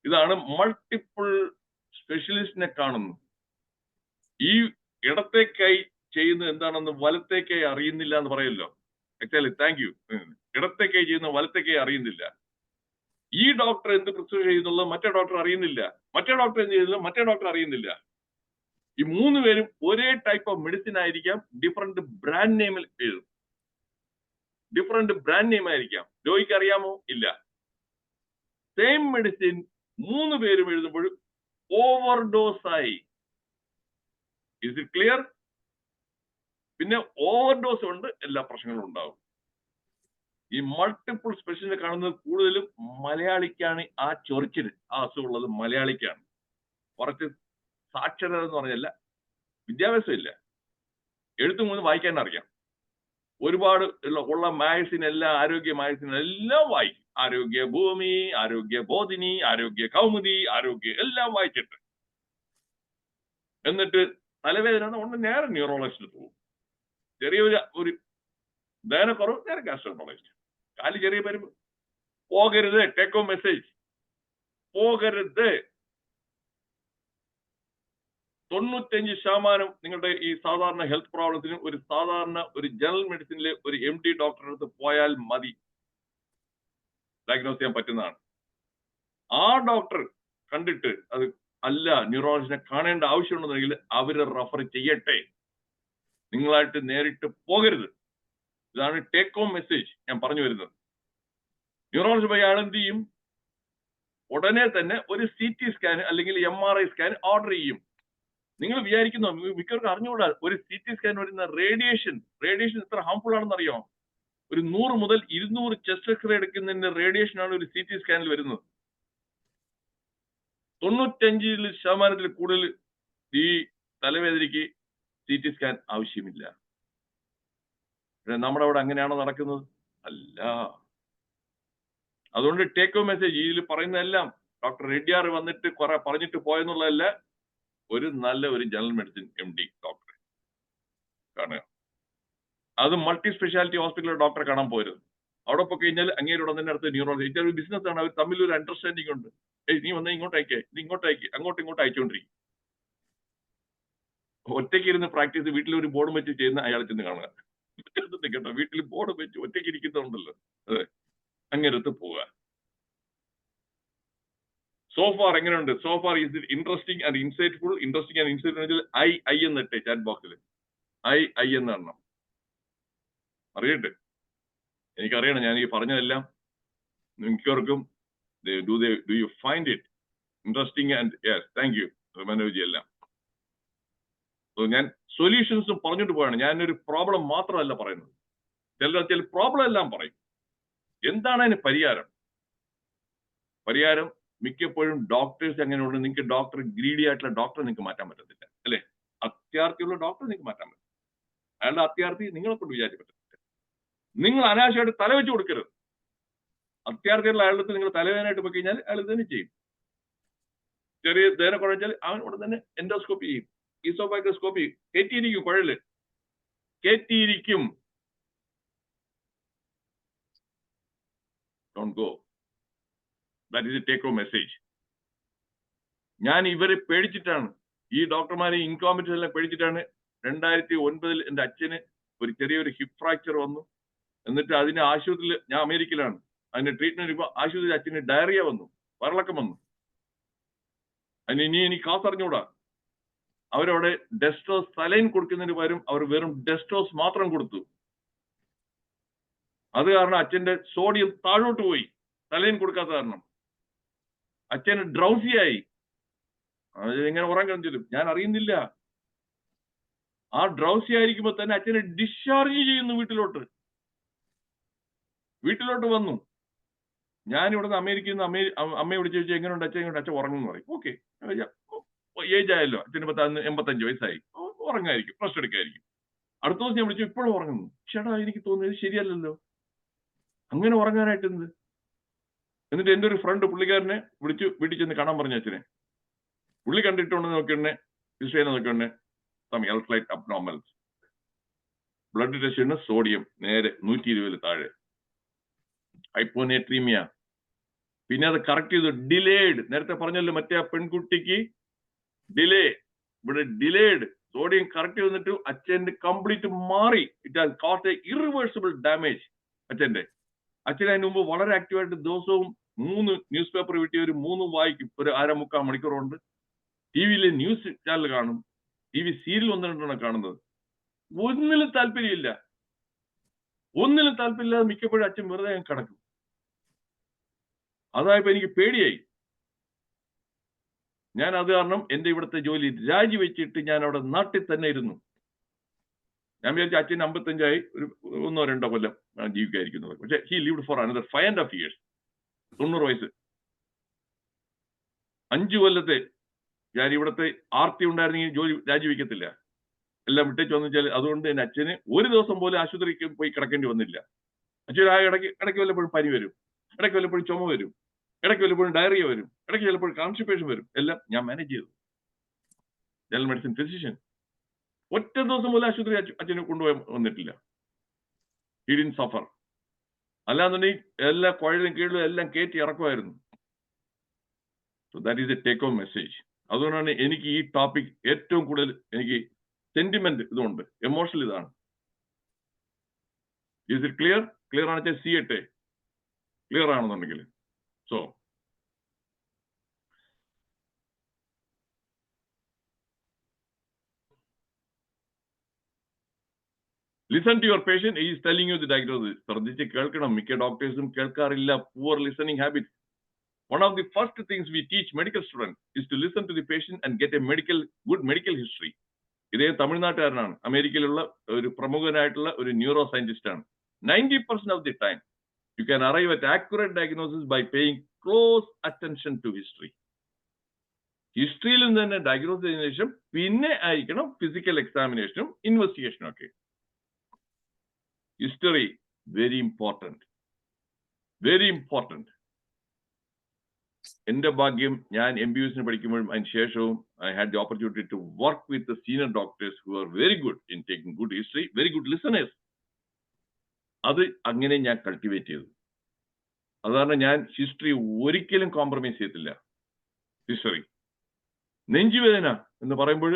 ഇതാണ് മൾട്ടിപ്പിൾ സ്പെഷ്യലിസ്റ്റിനെ കാണുന്നു. ഈ ഇടത്തേക്കായി ചെയ്യുന്നത് എന്താണെന്ന് വലത്തേക്കായി അറിയുന്നില്ല എന്ന് പറയല്ലോ. Actually thank you. ഇടത്തേക്കായി ചെയ്യുന്ന വലത്തേക്കായി അറിയുന്നില്ല. ഈ ഡോക്ടർ എന്ത് പ്രിസ്ക്രൈബ് ചെയ്യുന്നുള്ളത് മറ്റേ ഡോക്ടർ അറിയുന്നില്ല, മറ്റേ ഡോക്ടർ എന്ത് ചെയ്യുന്നത് മറ്റേ ഡോക്ടർ അറിയുന്നില്ല. ഈ 3 പേരും ഒരേ ടൈപ്പ് ഓഫ് മെഡിസിൻ ആയിരിക്കാം, ഡിഫറെന്റ് ബ്രാൻഡ് നെയിമിൽ എഴുതും. ഡിഫറെന്റ് ബ്രാൻഡ് നെയിം ആയിരിക്കാം. രോഗിക്ക് അറിയാമോ? ഇല്ല. സെയിം മെഡിസിൻ 3 പേരും എഴുതുമ്പോൾ ഓവർഡോസ് ആയി. Is it clear? പിന്നെ ഓവർഡോസ് കൊണ്ട് എല്ലാ പ്രശ്നങ്ങളും ഉണ്ടാവും. ഈ മൾട്ടിപ്പിൾ സ്പെഷ്യലിനെ കാണുന്നത് കൂടുതലും മലയാളിക്കാണ്. ആ ചൊറിച്ചിൽ, ആ അസുഖമുള്ളത് മലയാളിക്കാണ്. കുറച്ച് സാക്ഷരത എന്ന് പറഞ്ഞല്ല, വിദ്യാഭ്യാസം ഇല്ല, എഴുത്തും മൂന്ന് വായിക്കാൻ അറിയാം. ഒരുപാട് ഉള്ള മാഗസിൻ എല്ലാം, ആരോഗ്യ മാഗസിൻ എല്ലാം വായിക്കും. ആരോഗ്യ ഭൂമി, ആരോഗ്യ ബോധിനി, ആരോഗ്യ കൗമുദി, ആരോഗ്യ എല്ലാം വായിച്ചിട്ട് എന്നിട്ട് തലവേദന കൊണ്ട് നേരെ ന്യൂറോളജിസ്റ്റ് പോകും. ചെറിയൊരു ദഹനക്കുറവ് നേരെ ഗാസ്ട്രോഎൻട്രോളജിസ്റ്റ്. കാല് ചെറിയ പരിപ്പ് പോകരുത്. ടേക്ക് ഹോം മെസ്സേജ്, പോകരുത്. 95% നിങ്ങളുടെ ഈ സാധാരണ ഹെൽത്ത് പ്രോബ്ലത്തിന് ഒരു ജനറൽ മെഡിസിനിലെ ഒരു MD ഡോക്ടറെ അടുത്ത് പോയാൽ മതി, ഡയഗ്നോസ് ചെയ്യാൻ പറ്റുന്നതാണ്. ആ ഡോക്ടർ കണ്ടിട്ട് അത് അല്ല ന്യൂറോളജിസ്റ്റിനെ കാണേണ്ട ആവശ്യമുണ്ടെന്നെങ്കിൽ അവര് റെഫർ ചെയ്യട്ടെ, നിങ്ങളായിട്ട് നേരിട്ട് പോകരുത്. ഇതാണ് ടേക്ക് ഹോം മെസ്സേജ് ഞാൻ പറഞ്ഞു വരുന്നത്. ന്യൂറോളജി പോയി അയാൾ എന്ത് ചെയ്യും? ഉടനെ തന്നെ ഒരു CT സ്കാൻ അല്ലെങ്കിൽ MRI സ്കാൻ ഓർഡർ ചെയ്യും. നിങ്ങൾ വിചാരിക്കുന്നു, മിക്കവർക്കും അറിഞ്ഞുകൂടാ, ഒരു CT സ്കാൻ വരുന്ന റേഡിയേഷൻ എത്ര ഹാംഫുൾ ആണെന്ന് അറിയാമോ? ഒരു 100 മുതൽ 200 ചെസ്റ്റ് എക്സ്റേ എടുക്കുന്നതിന്റെ റേഡിയേഷൻ ആണ് ഒരു CT സ്കാനിൽ വരുന്നത്. 95% കൂടുതൽ ഈ തലവേദനയ്ക്ക് CT സ്കാൻ ആവശ്യമില്ല. നമ്മുടെ അവിടെ അങ്ങനെയാണോ നടക്കുന്നത്? അല്ല. അതുകൊണ്ട് ടേക്ക് ഹോം മെസ്സേജ് ഇതിൽ പറയുന്നതെല്ലാം ഡോക്ടർ റെഡ്ഡിയാർ വന്നിട്ട് കുറെ പറഞ്ഞിട്ട് പോയെന്നുള്ളതല്ല, ഒരു ജനറൽ മെഡിസിൻ MD ഡോക്ടറെ കാണുക. അത് മൾട്ടി സ്പെഷ്യാലിറ്റി ഹോസ്പിറ്റലിലെ ഡോക്ടറെ കാണാൻ പോരുത്. അവിടെ പോയി കഴിഞ്ഞാൽ അങ്ങേരുടെ തന്നെ അടുത്ത് ന്യൂറോളജി, ഇതൊരു ബിസിനസ് ആണ്, അവർ തമ്മിൽ ഒരു അണ്ടർസ്റ്റാൻഡിംഗ് ഉണ്ട്. നീ വന്നാൽ ഇങ്ങോട്ട് അയക്കേ, നീ ഇങ്ങോട്ട് അയക്കേ, അങ്ങോട്ടും ഇങ്ങോട്ട് അയച്ചുകൊണ്ടിരിക്കും. ഒറ്റയ്ക്ക് ഇരുന്ന് പ്രാക്ടീസ് വീട്ടിൽ ഒരു ബോർഡ് വെച്ച് ചെയ്യുന്ന അയാൾ ചെന്ന് കാണുക. കേട്ടോ, വീട്ടിൽ ബോർഡ് വെച്ച് ഒറ്റയ്ക്ക് ഇരിക്കുന്നുണ്ടല്ലോ, അതെ, അങ്ങേരത്ത് പോവുക. സോഫാർ എങ്ങനെയുണ്ട്? So far is it interesting and insightful? Interesting and insightful I എന്നിട്ട് ചാറ്റ് ബോക്സിൽ ഐ എന്ന് എണ്ണം അറിയട്ടെ. എനിക്കറിയണം ഞാൻ ഈ പറഞ്ഞതെല്ലാം മിക്കവർക്കും do you find it interesting and yes thank you Manoji എല്ലാം. ഞാൻ സൊല്യൂഷൻസും പറഞ്ഞിട്ട് പോയാണ്. ഞാനൊരു പ്രോബ്ലം മാത്രമല്ല പറയുന്നത്. ചില പ്രോബ്ലം എല്ലാം പറയും. എന്താണ് അതിന് പരിഹാരം? പരിഹാരം മിക്കപ്പോഴും ഡോക്ടേഴ്സ് എങ്ങനെയുണ്ട്? നിങ്ങൾക്ക് ഡോക്ടർ ഗ്രീഡി ആയിട്ടുള്ള ഡോക്ടറെ നിങ്ങൾക്ക് മാറ്റാൻ പറ്റത്തില്ല അല്ലെ? അത്യാർത്ഥിയുള്ള ഡോക്ടറെ നിങ്ങൾക്ക് മാറ്റാൻ പറ്റും. അയാളുടെ അത്യാർത്ഥി നിങ്ങളെ കൊണ്ട് വിചാരിക്കാൻ പറ്റത്തില്ല. നിങ്ങൾ അനാവശ്യമായിട്ട് തലവെച്ച് കൊടുക്കരുത്. അത്യാർത്ഥിയുള്ള അയാളുടെ നിങ്ങൾ തലവേദനയായിട്ട് പോയി കഴിഞ്ഞാൽ അയാൾ തന്നെ ചെയ്യും. ചെറിയ വേദന കുഴച്ചാൽ അവൻ ഉടൻ തന്നെ എൻഡോസ്കോപ്പി ചെയ്യും, ഈസോഫാഗോസ്കോപ്പി കയറ്റിയിരിക്കും, കുഴല് കയറ്റിയിരിക്കും. Don't go. That is a take home message. ഞാൻ ഇവരെ പേടിച്ചിട്ടാണ്, ഈ ഡോക്ടർമാരെ ഇൻകോമ്പറ്റൻസ് എല്ലാം പേടിച്ചിട്ടാണ് 2009 എന്റെ അച്ഛന് ഒരു ചെറിയൊരു ഹിപ്പ് ഫ്രാക്ചർ വന്നു. എന്നിട്ട് അതിന് ആശുപത്രിയിൽ, ഞാൻ അമേരിക്കയിലാണ്, അതിന്റെ ട്രീറ്റ്മെന്റ് ആശുപത്രിയിൽ അച്ഛന് ഡയറിയ വന്നു, വയറിളക്കം വന്നു. അതിന് ഇനി എനിക്ക് കാസറിഞ്ഞൂടാ. അവരവിടെ ഡെസ്ട്രോസ് സലൈൻ കൊടുക്കുന്നതിന് പകരം അവർ വെറും ഡെസ്ട്രോസ് മാത്രം കൊടുത്തു. അത് കാരണം അച്ഛന്റെ സോഡിയം താഴോട്ട് പോയി, സലൈൻ കൊടുക്കാത്ത കാരണം. അച്ഛന് ഡ്രൗസിയായി. എങ്ങനെ ഉറങ്ങാൻ ചെല്ലും ഞാൻ അറിയുന്നില്ല. ആ ഡ്രൗസി ആയിരിക്കുമ്പോ തന്നെ അച്ഛനെ ഡിസ്ചാർജ് ചെയ്യുന്നു വീട്ടിലോട്ട് വന്നു. ഞാൻ ഇവിടുന്ന് അമേരിക്കയിൽ നിന്ന് അമ്മയെ വിളിച്ചു ചോദിച്ചാൽ എങ്ങനെയുണ്ട് അച്ഛൻ? അച്ഛൻ ഉറങ്ങുമെന്ന് പറയും. ഓക്കെ, ഏജ് ആയല്ലോ, അച്ഛന് 85 വയസ്സായി, ഉറങ്ങായിരിക്കും, റെസ്റ്റ് എടുക്കായിരിക്കും. അടുത്ത ദിവസം ഞാൻ വിളിച്ചു, ഇപ്പോഴും ഉറങ്ങുന്നു. ചേട്ടാ എനിക്ക് തോന്നുന്നത് ശരിയല്ലല്ലോ, അങ്ങനെ ഉറങ്ങാനായിട്ട് എന്ത്? എന്നിട്ട് എന്റെ ഒരു ഫ്രണ്ട് പുള്ളിക്കാരനെ വിളിച്ചു വീട്ടിൽ ചെന്ന് കാണാൻ പറഞ്ഞു അച്ഛനെ. പുള്ളി കണ്ടിട്ടുണ്ടെന്ന് നോക്കിയുണ്ടെ ഹിസ്റ്ററി നോക്കിയുണ്ടെ എലക്ട്രോലൈറ്റ് അബ്നോർമൽസ്, ബ്ലഡ് ടെസ്റ്റിന് സോഡിയം നേരെ 120 താഴെ, ഹൈപ്പോനേട്രീമിയ. പിന്നെ അത് കറക്റ്റ് ചെയ്തു, ഡിലേഡ്. നേരത്തെ പറഞ്ഞല്ലോ മറ്റേ ആ പെൺകുട്ടിക്ക് ഡിലേ, ഇവിടെ ഡിലേഡ്. സോഡിയം കറക്റ്റ് ചെയ്തിട്ട് അച്ഛന്റെ കംപ്ലീറ്റ് മാറി. It has cost A irreversible damage. അച്ഛൻ അതിന് മുമ്പ് വളരെ ആക്റ്റീവായിട്ട് ദിവസവും 3 ന്യൂസ് പേപ്പർ വീട്ടിൽ ഒരു 3 വായിക്കും, ഒരു 1/4-3 മണിക്കൂർ കൊണ്ട്. ടിവിയിലെ ന്യൂസ് ചാനൽ കാണും, TV സീരിയൽ 1-2 കാണുന്നത്. ഒന്നിലും താല്പര്യമില്ല. താല്പര്യമില്ലാതെ മിക്കപ്പോഴും അച്ഛൻ വെറുതെ കിടക്കും. അതായപ്പോ എനിക്ക് പേടിയായി. ഞാൻ അത് കാരണം എന്റെ ഇവിടുത്തെ ജോലി രാജിവെച്ചിട്ട് ഞാൻ അവിടെ നാട്ടിൽ തന്നെ ഇരുന്നു. ഞാൻ വിചാരിച്ചു അച്ഛൻ 55 ഒരു 1-2 കൊല്ലം ജീവിക്കായിരിക്കുന്നത്. പക്ഷെ he lived for another 5.5 years. 90 വയസ്സ്. 5 കൊല്ലത്തെ ഞാൻ ഇവിടുത്തെ ആർത്തി ഉണ്ടായിരുന്നെങ്കിൽ ജോലി രാജിവെക്കത്തില്ല. എല്ലാം വിട്ടേച്ച് വന്നു വെച്ചാൽ. അതുകൊണ്ട് എന്റെ അച്ഛന് ഒരു ദിവസം പോലും ആശുപത്രിക്ക് പോയി കിടക്കേണ്ടി വന്നില്ല. അച്ഛൻ ഇടയ്ക്ക് വല്ലപ്പോഴും പനി വരും, ഇടയ്ക്ക് വല്ലപ്പോഴും ചുമ വരും, ഇടയ്ക്ക് വല്ലപ്പോഴും ഡയറിയ വരും, ഇടയ്ക്ക് ചിലപ്പോൾ കോൺസ്റ്റിപ്പേഷൻ വരും. എല്ലാം ഞാൻ മാനേജ് ചെയ്തു. General medicine physician. ഒറ്റ ദിവസം പോലും ആശുപത്രി അച്ഛനെ കൊണ്ടുപോയി വന്നിട്ടില്ല. He didn't suffer. അല്ലാന്നുണ്ടെങ്കിൽ എല്ലാ കുഴലും കീഴിലും എല്ലാം കയറ്റി ഇറക്കുമായിരുന്നു. So that is a take home message. അതുകൊണ്ടാണ് എനിക്ക് ഈ ടോപ്പിക് ഏറ്റവും കൂടുതൽ എനിക്ക് സെന്റിമെന്റ് ഇതുണ്ട്, എമോഷണൽ ഇതാണ്. Is it clear? ക്ലിയർ ആണെന്ന് വെച്ചാൽ ചെയ്യട്ടെ, ക്ലിയർ ആണെന്നുണ്ടെങ്കിൽ. So listen to your patient is telling you the diagnosis. ശ്രദ്ധിച്ച് കേൾക്കണം. മിക്ക ഡോക്ടേഴ്സും കേൾക്കാറില്ല. Poor listening habit. One of the first things we teach medical students is to listen to the patient and get a good medical history. ഇതേ തമിഴ്നാട്ടുകാരനാണ്, അമേരിക്കയിലുള്ള ഒരു പ്രമുഖനായിട്ടുള്ള ഒരു ന്യൂറോ സയന്റിസ്റ്റ് ആണ്. 90% of the time you can arrive at accurate diagnosis by paying close attention to history. ഹിസ്റ്ററിയിൽ നിന്ന് തന്നെ ഡയഗ്നോസ് ചെയ്തതിനു ശേഷം പിന്നെ ആയിരിക്കണം ഫിസിക്കൽ എക്സാമിനേഷനും ഇൻവെസ്റ്റിഗേഷനും ഒക്കെ. History very important, very important. എന്റെ ഭാഗ്യം, ഞാൻ MBBS പഠിക്കുമ്പോഴും അതിന് ശേഷവും I had the opportunity to work with the senior doctors who are very good in taking good history, very good listeners. അത് അങ്ങനെ ഞാൻ കൾട്ടിവേറ്റ് ചെയ്തു. അതാണ് ഞാൻ ഹിസ്റ്ററി ഒരിക്കലും കോംപ്രമൈസ് ചെയ്തിട്ടില്ല. ഹിസ്റ്ററി. നെഞ്ചുവേദന എന്ന് പറയുമ്പോൾ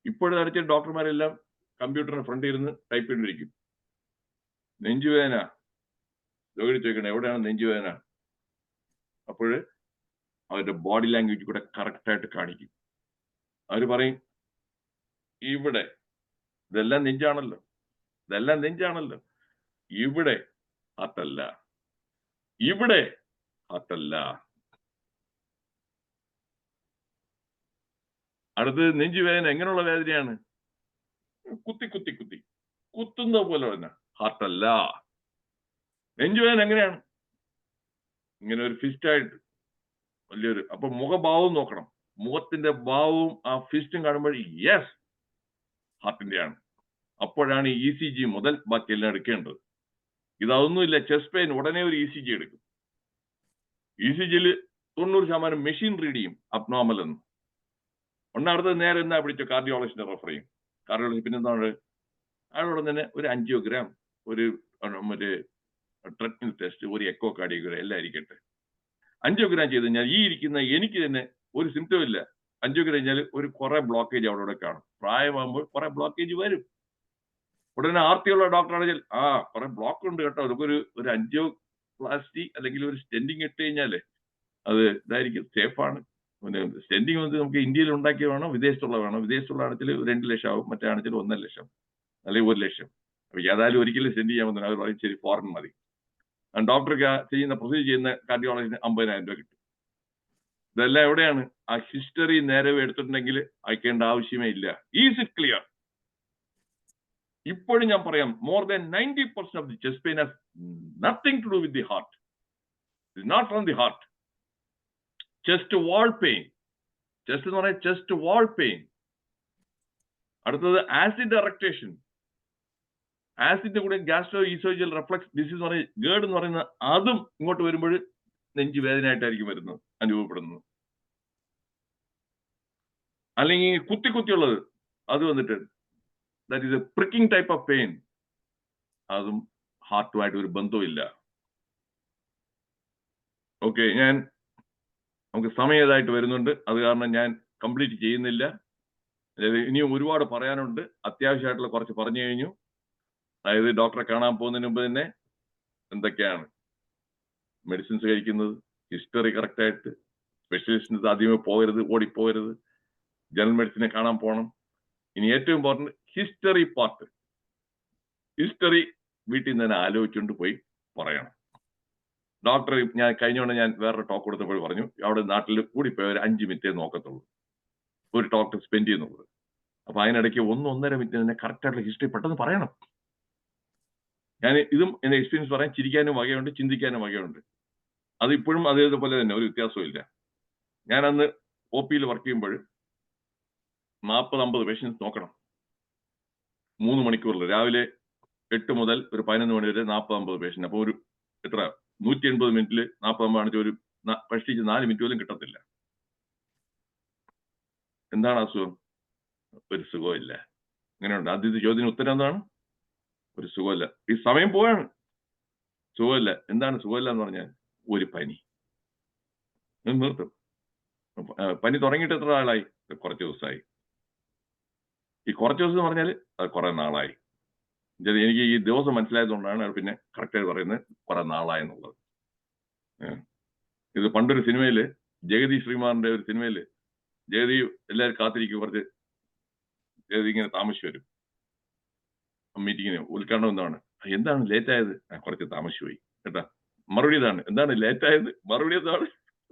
ഇപ്പോഴും നടത്തിയ ഡോക്ടർമാരെല്ലാം കമ്പ്യൂട്ടറിന് ഫ്രണ്ടിൽ ഇരുന്ന് ടൈപ്പ് ചെയ്തിരിക്കും. നെഞ്ചുവേദന ചോദിക്കണം, എവിടെയാണ് നെഞ്ചുവേദന? അപ്പോൾ അവരുടെ ബോഡി ലാംഗ്വേജ് കൂടെ കറക്റ്റായിട്ട് കാണിക്കും. അവർ പറയും ഇവിടെ ഇതെല്ലാം നെഞ്ചാണല്ലോ, ഇതെല്ലാം നെഞ്ചാണല്ലോ, ഇവിടെ ഹാർട്ടല്ല, ഇവിടെ ഹാർട്ടല്ല. അടുത്തത് നെഞ്ചുവേദന എങ്ങനെയുള്ള വേദനയാണ്? കുത്തി കുത്തി കുത്തി കുത്തുന്ന പോലെ തന്നെ, ഹാർട്ടല്ല. നെഞ്ചുവേദന എങ്ങനെയാണ്? ഇങ്ങനെ ഒരു ഫിസ്റ്റായിട്ട് വലിയൊരു, അപ്പൊ മുഖഭാവവും നോക്കണം. മുഖത്തിന്റെ ഭാവവും ആ ഫിസ്റ്റും കാണുമ്പോൾ യെസ് ഹാർട്ടിന്റെയാണ്. അപ്പോഴാണ് ECG മുതൽ ബാക്കിയെല്ലാം എടുക്കേണ്ടത്. ഇതൊന്നുമില്ല, ചെസ്റ്റ് പെയിൻ ഉടനെ ഒരു ECG എടുക്കും. ECGയിൽ 90% മെഷീൻ റീഡ് ചെയ്യും അബ്നോർമൽ എന്ന്. ഒന്നടുത്തത് നേരെ എന്നാ പിടിച്ചു കാർഡിയോളജിസ്റ്റിനെ റെഫർ ചെയ്യും. കാർഡിയോളജി പിന്നെ എന്താണ്, അതോടെ തന്നെ ഒരു ആൻജിയോഗ്രാം, ഒരു മറ്റേ ട്രെഡ്മിൽ ടെസ്റ്റ്, ഒരു എക്കോ കാർഡിയോഗ്രാം എല്ലാം ഇരിക്കട്ടെ. ആൻജിയോഗ്രാം ചെയ്ത് കഴിഞ്ഞാൽ ഈ ഇരിക്കുന്ന എനിക്ക് തന്നെ ഒരു സിംറ്റം ഇല്ല. ആൻജിയോഗ്രാം കഴിഞ്ഞാൽ ഒരു കുറെ ബ്ലോക്കേജ് അവിടെ കാണും. പ്രായമാകുമ്പോൾ കുറെ ബ്ലോക്കേജ് വരും. ഉടനെ ആർത്തിയുള്ള ഡോക്ടറാണെങ്കിൽ കുറെ ബ്ലോക്ക് ഉണ്ട് കേട്ടോ, നമുക്കൊരു ആൻജിയോപ്ലാസ്റ്റി അല്ലെങ്കിൽ ഒരു സ്റ്റെൻഡിങ് ഇട്ട് കഴിഞ്ഞാല് അത് ഇതായിരിക്കും, സേഫാണ്. സ്റ്റെൻഡിങ് വന്ന് നമുക്ക് ഇന്ത്യയിൽ ഉണ്ടാക്കിയ വേണം, വിദേശത്തുള്ള വേണം. വിദേശത്തുള്ള ആണെങ്കിൽ 2 ലക്ഷം ആവും, മറ്റേ ആണെങ്കിൽ 1.5 ലക്ഷം അല്ലെങ്കിൽ 1 ലക്ഷം. അപ്പൊ ഏതായാലും ഒരിക്കലും സ്റ്റെൻഡ് ചെയ്യാൻ പറ്റുന്ന അവർ പറയും ശരി ഫോറിൻ മതി. ഡോക്ടർക്ക് ചെയ്യുന്ന പ്രൊസീജർ ചെയ്യുന്ന കാർഡിയോളജിന് 50,000 രൂപ കിട്ടും. ഇതെല്ലാം എവിടെയാണ്? ആ ഹിസ്റ്ററി നേരെ എടുത്തിട്ടുണ്ടെങ്കിൽ അയക്കേണ്ട ആവശ്യമേ ഇല്ല. Is it clear? ഇപ്പോഴും ഞാൻ പറയാം, more than 90% of the chest pain has nothing to do with the heart. It's not from the heart. Chest wall pain, chest എന്ന് പറയുന്നത് ചെസ്റ്റ് വാൾ പെയിൻ. അടുത്തത് ആസിഡ് ഇറക്ടേഷൻ. ആസിഡിന്റെ കൂടെ ഗ്യാസ്ട്രോ ഈസോജിയൽ റിഫ്ലക്സ് ഡിസീസ് എന്ന് പറയുന്നത്, ഗേർഡ് എന്ന് പറയുന്ന അതും ഇങ്ങോട്ട് വരുമ്പോൾ നെഞ്ച് വേദനയായിട്ടായിരിക്കും വരുന്നത്, അനുഭവപ്പെടുന്നത്. അല്ലെങ്കിൽ കുത്തി കുത്തിയുള്ളത് അത് വന്നിട്ട് that is A pricking type of pain. അതും ഹാർട്ടുമായിട്ട് ഒരു ബന്ധവുമില്ല. ഓക്കെ, നമുക്ക് സമയം ഏതായിട്ട് വരുന്നുണ്ട്, അത് കാരണം ഞാൻ കംപ്ലീറ്റ് ചെയ്യുന്നില്ല. ഇനിയും ഒരുപാട് പറയാനുണ്ട്. അത്യാവശ്യമായിട്ടുള്ള കുറച്ച് പറഞ്ഞു കഴിഞ്ഞു. അതായത് ഡോക്ടറെ കാണാൻ പോകുന്നതിന് മുമ്പ് തന്നെ എന്തൊക്കെയാണ് മെഡിസിൻസ് കഴിക്കുന്നത്, ഹിസ്റ്ററി കറക്റ്റായിട്ട്, സ്പെഷ്യലിസ്റ്റിന് ആദ്യമേ പോകരുത്, ഓടിപ്പോകരുത്, ജനറൽ മെഡിസിനെ കാണാൻ പോകണം. ഇനി ഏറ്റവും ഇമ്പോർട്ടൻറ്റ് ഹിസ്റ്ററി പാർട്ട്. ഹിസ്റ്ററി വീട്ടിൽ നിന്ന് തന്നെ ആലോചിച്ചുകൊണ്ട് പോയി പറയണം. ഡോക്ടർ ഞാൻ കഴിഞ്ഞോണ്ട് ഞാൻ വേറൊരു ടോക്ക് കൊടുത്തപ്പോൾ പറഞ്ഞു, അവിടെ നാട്ടിൽ കൂടിപ്പോയി ഒരു 5 മിനിറ്റേ നോക്കത്തുള്ളൂ ഒരു ഡോക്ടർ സ്പെൻഡ് ചെയ്യുന്നുള്ളത്. അപ്പൊ അതിനിടയ്ക്ക് 1-1.5 മിനിറ്റ് തന്നെ കറക്റ്റായിട്ടുള്ള ഹിസ്റ്ററി പെട്ടെന്ന് പറയണം. ഞാൻ ഇതും എന്റെ എക്സ്പീരിയൻസ് പറയാൻ ചിരിക്കാനും വകയുണ്ട്, ചിന്തിക്കാനും വകയുണ്ട്. അത് ഇപ്പോഴും അതേപോലെ തന്നെ ഒരു വ്യത്യാസവും ഇല്ല. ഞാൻ അന്ന് OP-യിൽ വർക്ക് ചെയ്യുമ്പോൾ 40-50 പേഷ്യൻസ് നോക്കണം 3 മണിക്കൂറിൽ. രാവിലെ 8 മുതൽ ഒരു 11 മണി വരെ 40-50 പേഷ്യന്റ്. അപ്പൊ ഒരു എത്ര 180 മിനിറ്റിൽ 40-50 ആണെങ്കിൽ ഒരു കഷ്ടിച്ച് 4 മിനിറ്റ് പോലും കിട്ടത്തില്ല. എന്താണ് അസുഖം? ഒരു സുഖമില്ല. അങ്ങനെയുണ്ട്. ആദ്യത്തെ ചോദ്യത്തിന് ഉത്തരം എന്താണ്? ഒരു സുഖമില്ല. ഈ സമയം പോവാണ്. സുഖമില്ല. എന്താണ് സുഖമില്ല എന്ന് പറഞ്ഞാൽ? ഒരു പനി. നിർത്തും. പനി തുടങ്ങിയിട്ട് എത്ര നാളായി? കുറച്ച് ദിവസമായി. ഈ കുറച്ച് ദിവസം എന്ന് പറഞ്ഞാൽ അത് കുറെ നാളായി. എനിക്ക് ഈ ദിവസം മനസ്സിലായതുകൊണ്ടാണ് പിന്നെ കറക്റ്റായി പറയുന്നത് കുറെ നാളായെന്നുള്ളത്. ഇത് പണ്ടൊരു സിനിമയില്, ജഗതി ശ്രീമാറിന്റെ ഒരു സിനിമയില്, ജഗതി എല്ലാവരും കാത്തിരിക്കും, കുറച്ച് ജഗതി ഇങ്ങനെ താമസിച്ചു വരും മീറ്റിങ്ങിന്. ഉദ്ഘാടനം എന്താണ് ലേറ്റ് ആയത്? കുറച്ച് താമസിച്ചു പോയി കേട്ടാ. മറുപടി ഇതാണ്, എന്താണ് ലേറ്റ് ആയത്? മറുപടി എന്താണ്?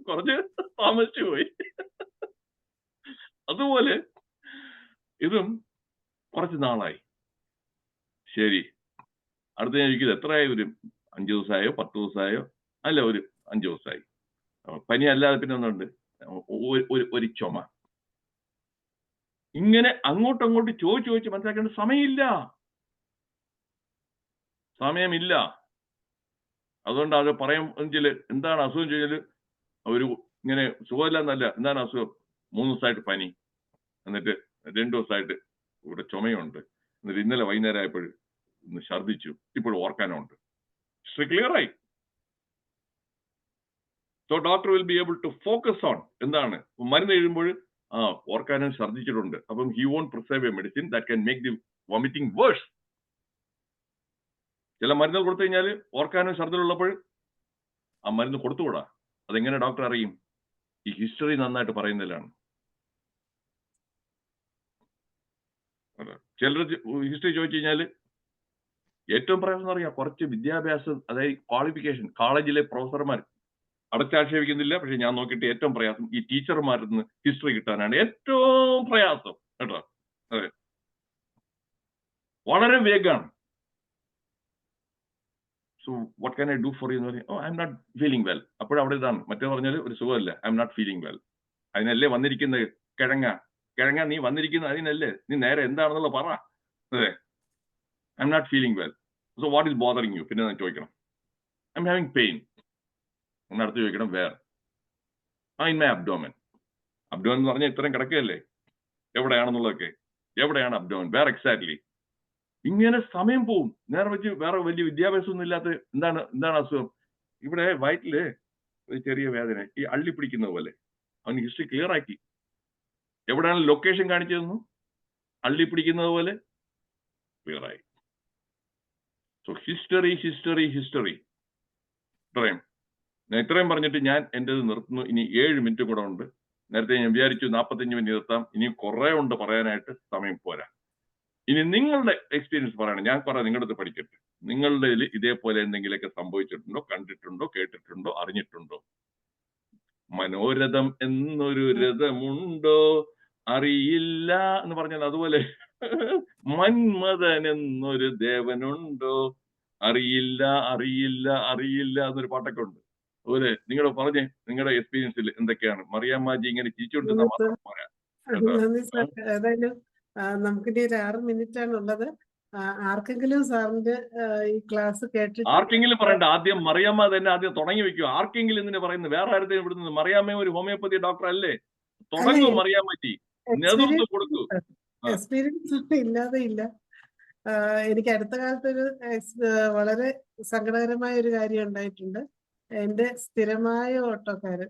കുറച്ച് താമസിച്ചു പോയി. അതുപോലെ ഇതും കുറച്ച് നാളായി. ശരി, അടുത്ത ഞാൻ ചോദിക്കുന്നത് എത്രയായി? ഒരു 5 ദിവസമായോ 10 ദിവസമായോ? അല്ല, ഒരു 5 ദിവസമായി. പനി അല്ലാതെ പിന്നെ ഒന്നുണ്ട്, ഒരു ചുമ. ഇങ്ങനെ അങ്ങോട്ടും ചോദിച്ച് മനസ്സിലാക്കേണ്ട സമയമില്ല. അതുകൊണ്ട് അത് പറയാൻ എന്താണ് അസുഖം ചോദിച്ചാല് ഒരു ഇങ്ങനെ സുഖമില്ല എന്നല്ല, എന്താണ് അസുഖം? 3 ദിവസമായിട്ട് പനി, എന്നിട്ട് 2 ദിവസമായിട്ട് ഇവിടെ ചുമയുണ്ട്, എന്നിട്ട് ഇന്നലെ വൈകുന്നേരം ആയപ്പോൾ ഒന്ന് ഛർദ്ദിച്ചു, ഇപ്പോൾ ഓർക്കാനുണ്ട്. ക്ലിയർ ആയി. So doctor will be able to focus on എന്താണ് മരുന്ന് എഴുതുമ്പോൾ ഓർക്കാനും ഛർദ്ദിച്ചിട്ടുണ്ട്. അപ്പം he won't prescribe a medicine that can make the vomiting worse. ചില മരുന്നുകൾ കൊടുത്തു കഴിഞ്ഞാൽ ഓർക്കാനും ഛർദ്ദലുള്ളപ്പോൾ ആ മരുന്ന് കൊടുത്തുകൂടാ. അതെങ്ങനെ ഡോക്ടർ അറിയും? ഈ ഹിസ്റ്ററി നന്നായിട്ട് പറയുന്നതിലാണ്. ചിലർ ഹിസ്റ്ററി ചോദിച്ചു കഴിഞ്ഞാൽ ഏറ്റവും പ്രയാസം എന്ന് പറയാം കുറച്ച് വിദ്യാഭ്യാസം, അതായത് ക്വാളിഫിക്കേഷൻ, കോളേജിലെ പ്രൊഫസർമാർ അടച്ചാക്ഷേപിക്കുന്നില്ല, പക്ഷെ ഞാൻ നോക്കിയിട്ട് ഏറ്റവും പ്രയാസം ഈ ടീച്ചർമാരിൽ നിന്ന് ഹിസ്റ്ററി കിട്ടാനാണ് ഏറ്റവും പ്രയാസം കേട്ടോ. അതെ, വളരെ വേഗമാണ്. So what can I do for you എന്ന് പറയും, I M not feeling well. അപ്പോഴവിടെ ഇതാണ് മറ്റേ പറഞ്ഞാൽ ഒരു സുഖമില്ല, I M not feeling well. അതിനല്ലേ വന്നിരിക്കുന്നത് കിഴങ്ങ നീ വന്നിരിക്കുന്നത് അതിനല്ലേ, നീ നേരെ എന്താണെന്നുള്ള പറ. അതെ, I M not feeling well. So what is bothering you? പിന്നെ ഞാൻ ചോദിക്കണം, ഐ എം ഹാവിംഗ് പെയിൻ. അടുത്ത് ചോദിക്കണം where? In my abdomen. Abdomen എന്ന് പറഞ്ഞാൽ ഇത്രയും കിടക്കുകയല്ലേ, എവിടെയാണെന്നുള്ളതൊക്കെ, എവിടെയാണ് അബ്ഡോമൻ, വേർ എക്സാക്ട്ലി? ഇങ്ങനെ സമയം പോവും. നേരെ വെച്ച് വേറെ വലിയ വിദ്യാഭ്യാസം ഒന്നും ഇല്ലാത്ത എന്താണ് അസുഖം? ഇവിടെ വയറ്റില് ഒരു ചെറിയ വേദന, ഈ അള്ളി പിടിക്കുന്ന പോലെ. അവന് ഹിസ്റ്ററി ക്ലിയർ ആക്കി, എവിടെയാണ് ലൊക്കേഷൻ കാണിച്ചു തന്നു, അള്ളി പിടിക്കുന്നത് പോലെ ക്ലിയർ ആയി. So history history history. ഇത്രയും പറഞ്ഞിട്ട് ഞാൻ എന്റേത് നിർത്തുന്നു. ഇനി 7 മിനിറ്റ് കൂടെ ഉണ്ട്. നേരത്തെ ഞാൻ വിചാരിച്ചു 45 മിനിറ്റ് നിർത്താം. ഇനി കുറെ ഉണ്ട് പറയാനായിട്ട്, സമയം പോരാ. ഇനി നിങ്ങളുടെ എക്സ്പീരിയൻസ് പറയണം. ഞാൻ പറയാം, നിങ്ങളുടെ അടുത്ത് പഠിക്കട്ടെ. നിങ്ങളുടെ ഇതേപോലെ എന്തെങ്കിലുമൊക്കെ സംഭവിച്ചിട്ടുണ്ടോ, കണ്ടിട്ടുണ്ടോ, കേട്ടിട്ടുണ്ടോ, അറിഞ്ഞിട്ടുണ്ടോ? മനോരഥം എന്നൊരു രഥമുണ്ടോ അറിയില്ല എന്ന് പറഞ്ഞാൽ അതുപോലെ മന്മഥൻ എന്നൊരു ദേവനുണ്ടോ അറിയില്ല അറിയില്ല അറിയില്ല എന്നൊരു പാട്ടൊക്കെ ഉണ്ട്. അതുപോലെ നിങ്ങൾ പറഞ്ഞേ, നിങ്ങളുടെ എക്സ്പീരിയൻസിൽ എന്തൊക്കെയാണ്? മറിയാമ്മാജി ഇങ്ങനെ ചിരിച്ചോണ്ടിരുന്ന മാത്രം പോരാ. നന്ദി സാർ. ഏതായാലും നമുക്കിനി ഒരു 6 മിനിറ്റ് ആണ് ഉള്ളത്. ആർക്കെങ്കിലും സാറിന്റെ ഈ ക്ലാസ് കേട്ടിട്ട് ആർക്കെങ്കിലും പറയണ്ട, ആദ്യം മറിയാമ്മ തന്നെ ആദ്യം തുടങ്ങി വെക്കൂ. ആർക്കെങ്കിലും എന്തിനാ പറയുന്നത്? വേറെ ആരുടെ വിടുന്നത്? മറിയാമ്മ ഒരു ഹോമിയോപ്പതി ഡോക്ടർ അല്ലേ? തുടങ്ങൂ മറിയാമ്മജി, നേതൃത്വം കൊടുക്കൂ. എക്സ്പീരിയൻസ് ഇല്ലാതെ ഇല്ല. എനിക്ക് അടുത്ത കാലത്തൊരു വളരെ സങ്കടകരമായ ഒരു കാര്യം ഉണ്ടായിട്ടുണ്ട്. എൻ്റെ സ്ഥിരമായ ഓട്ടോക്കാരൻ,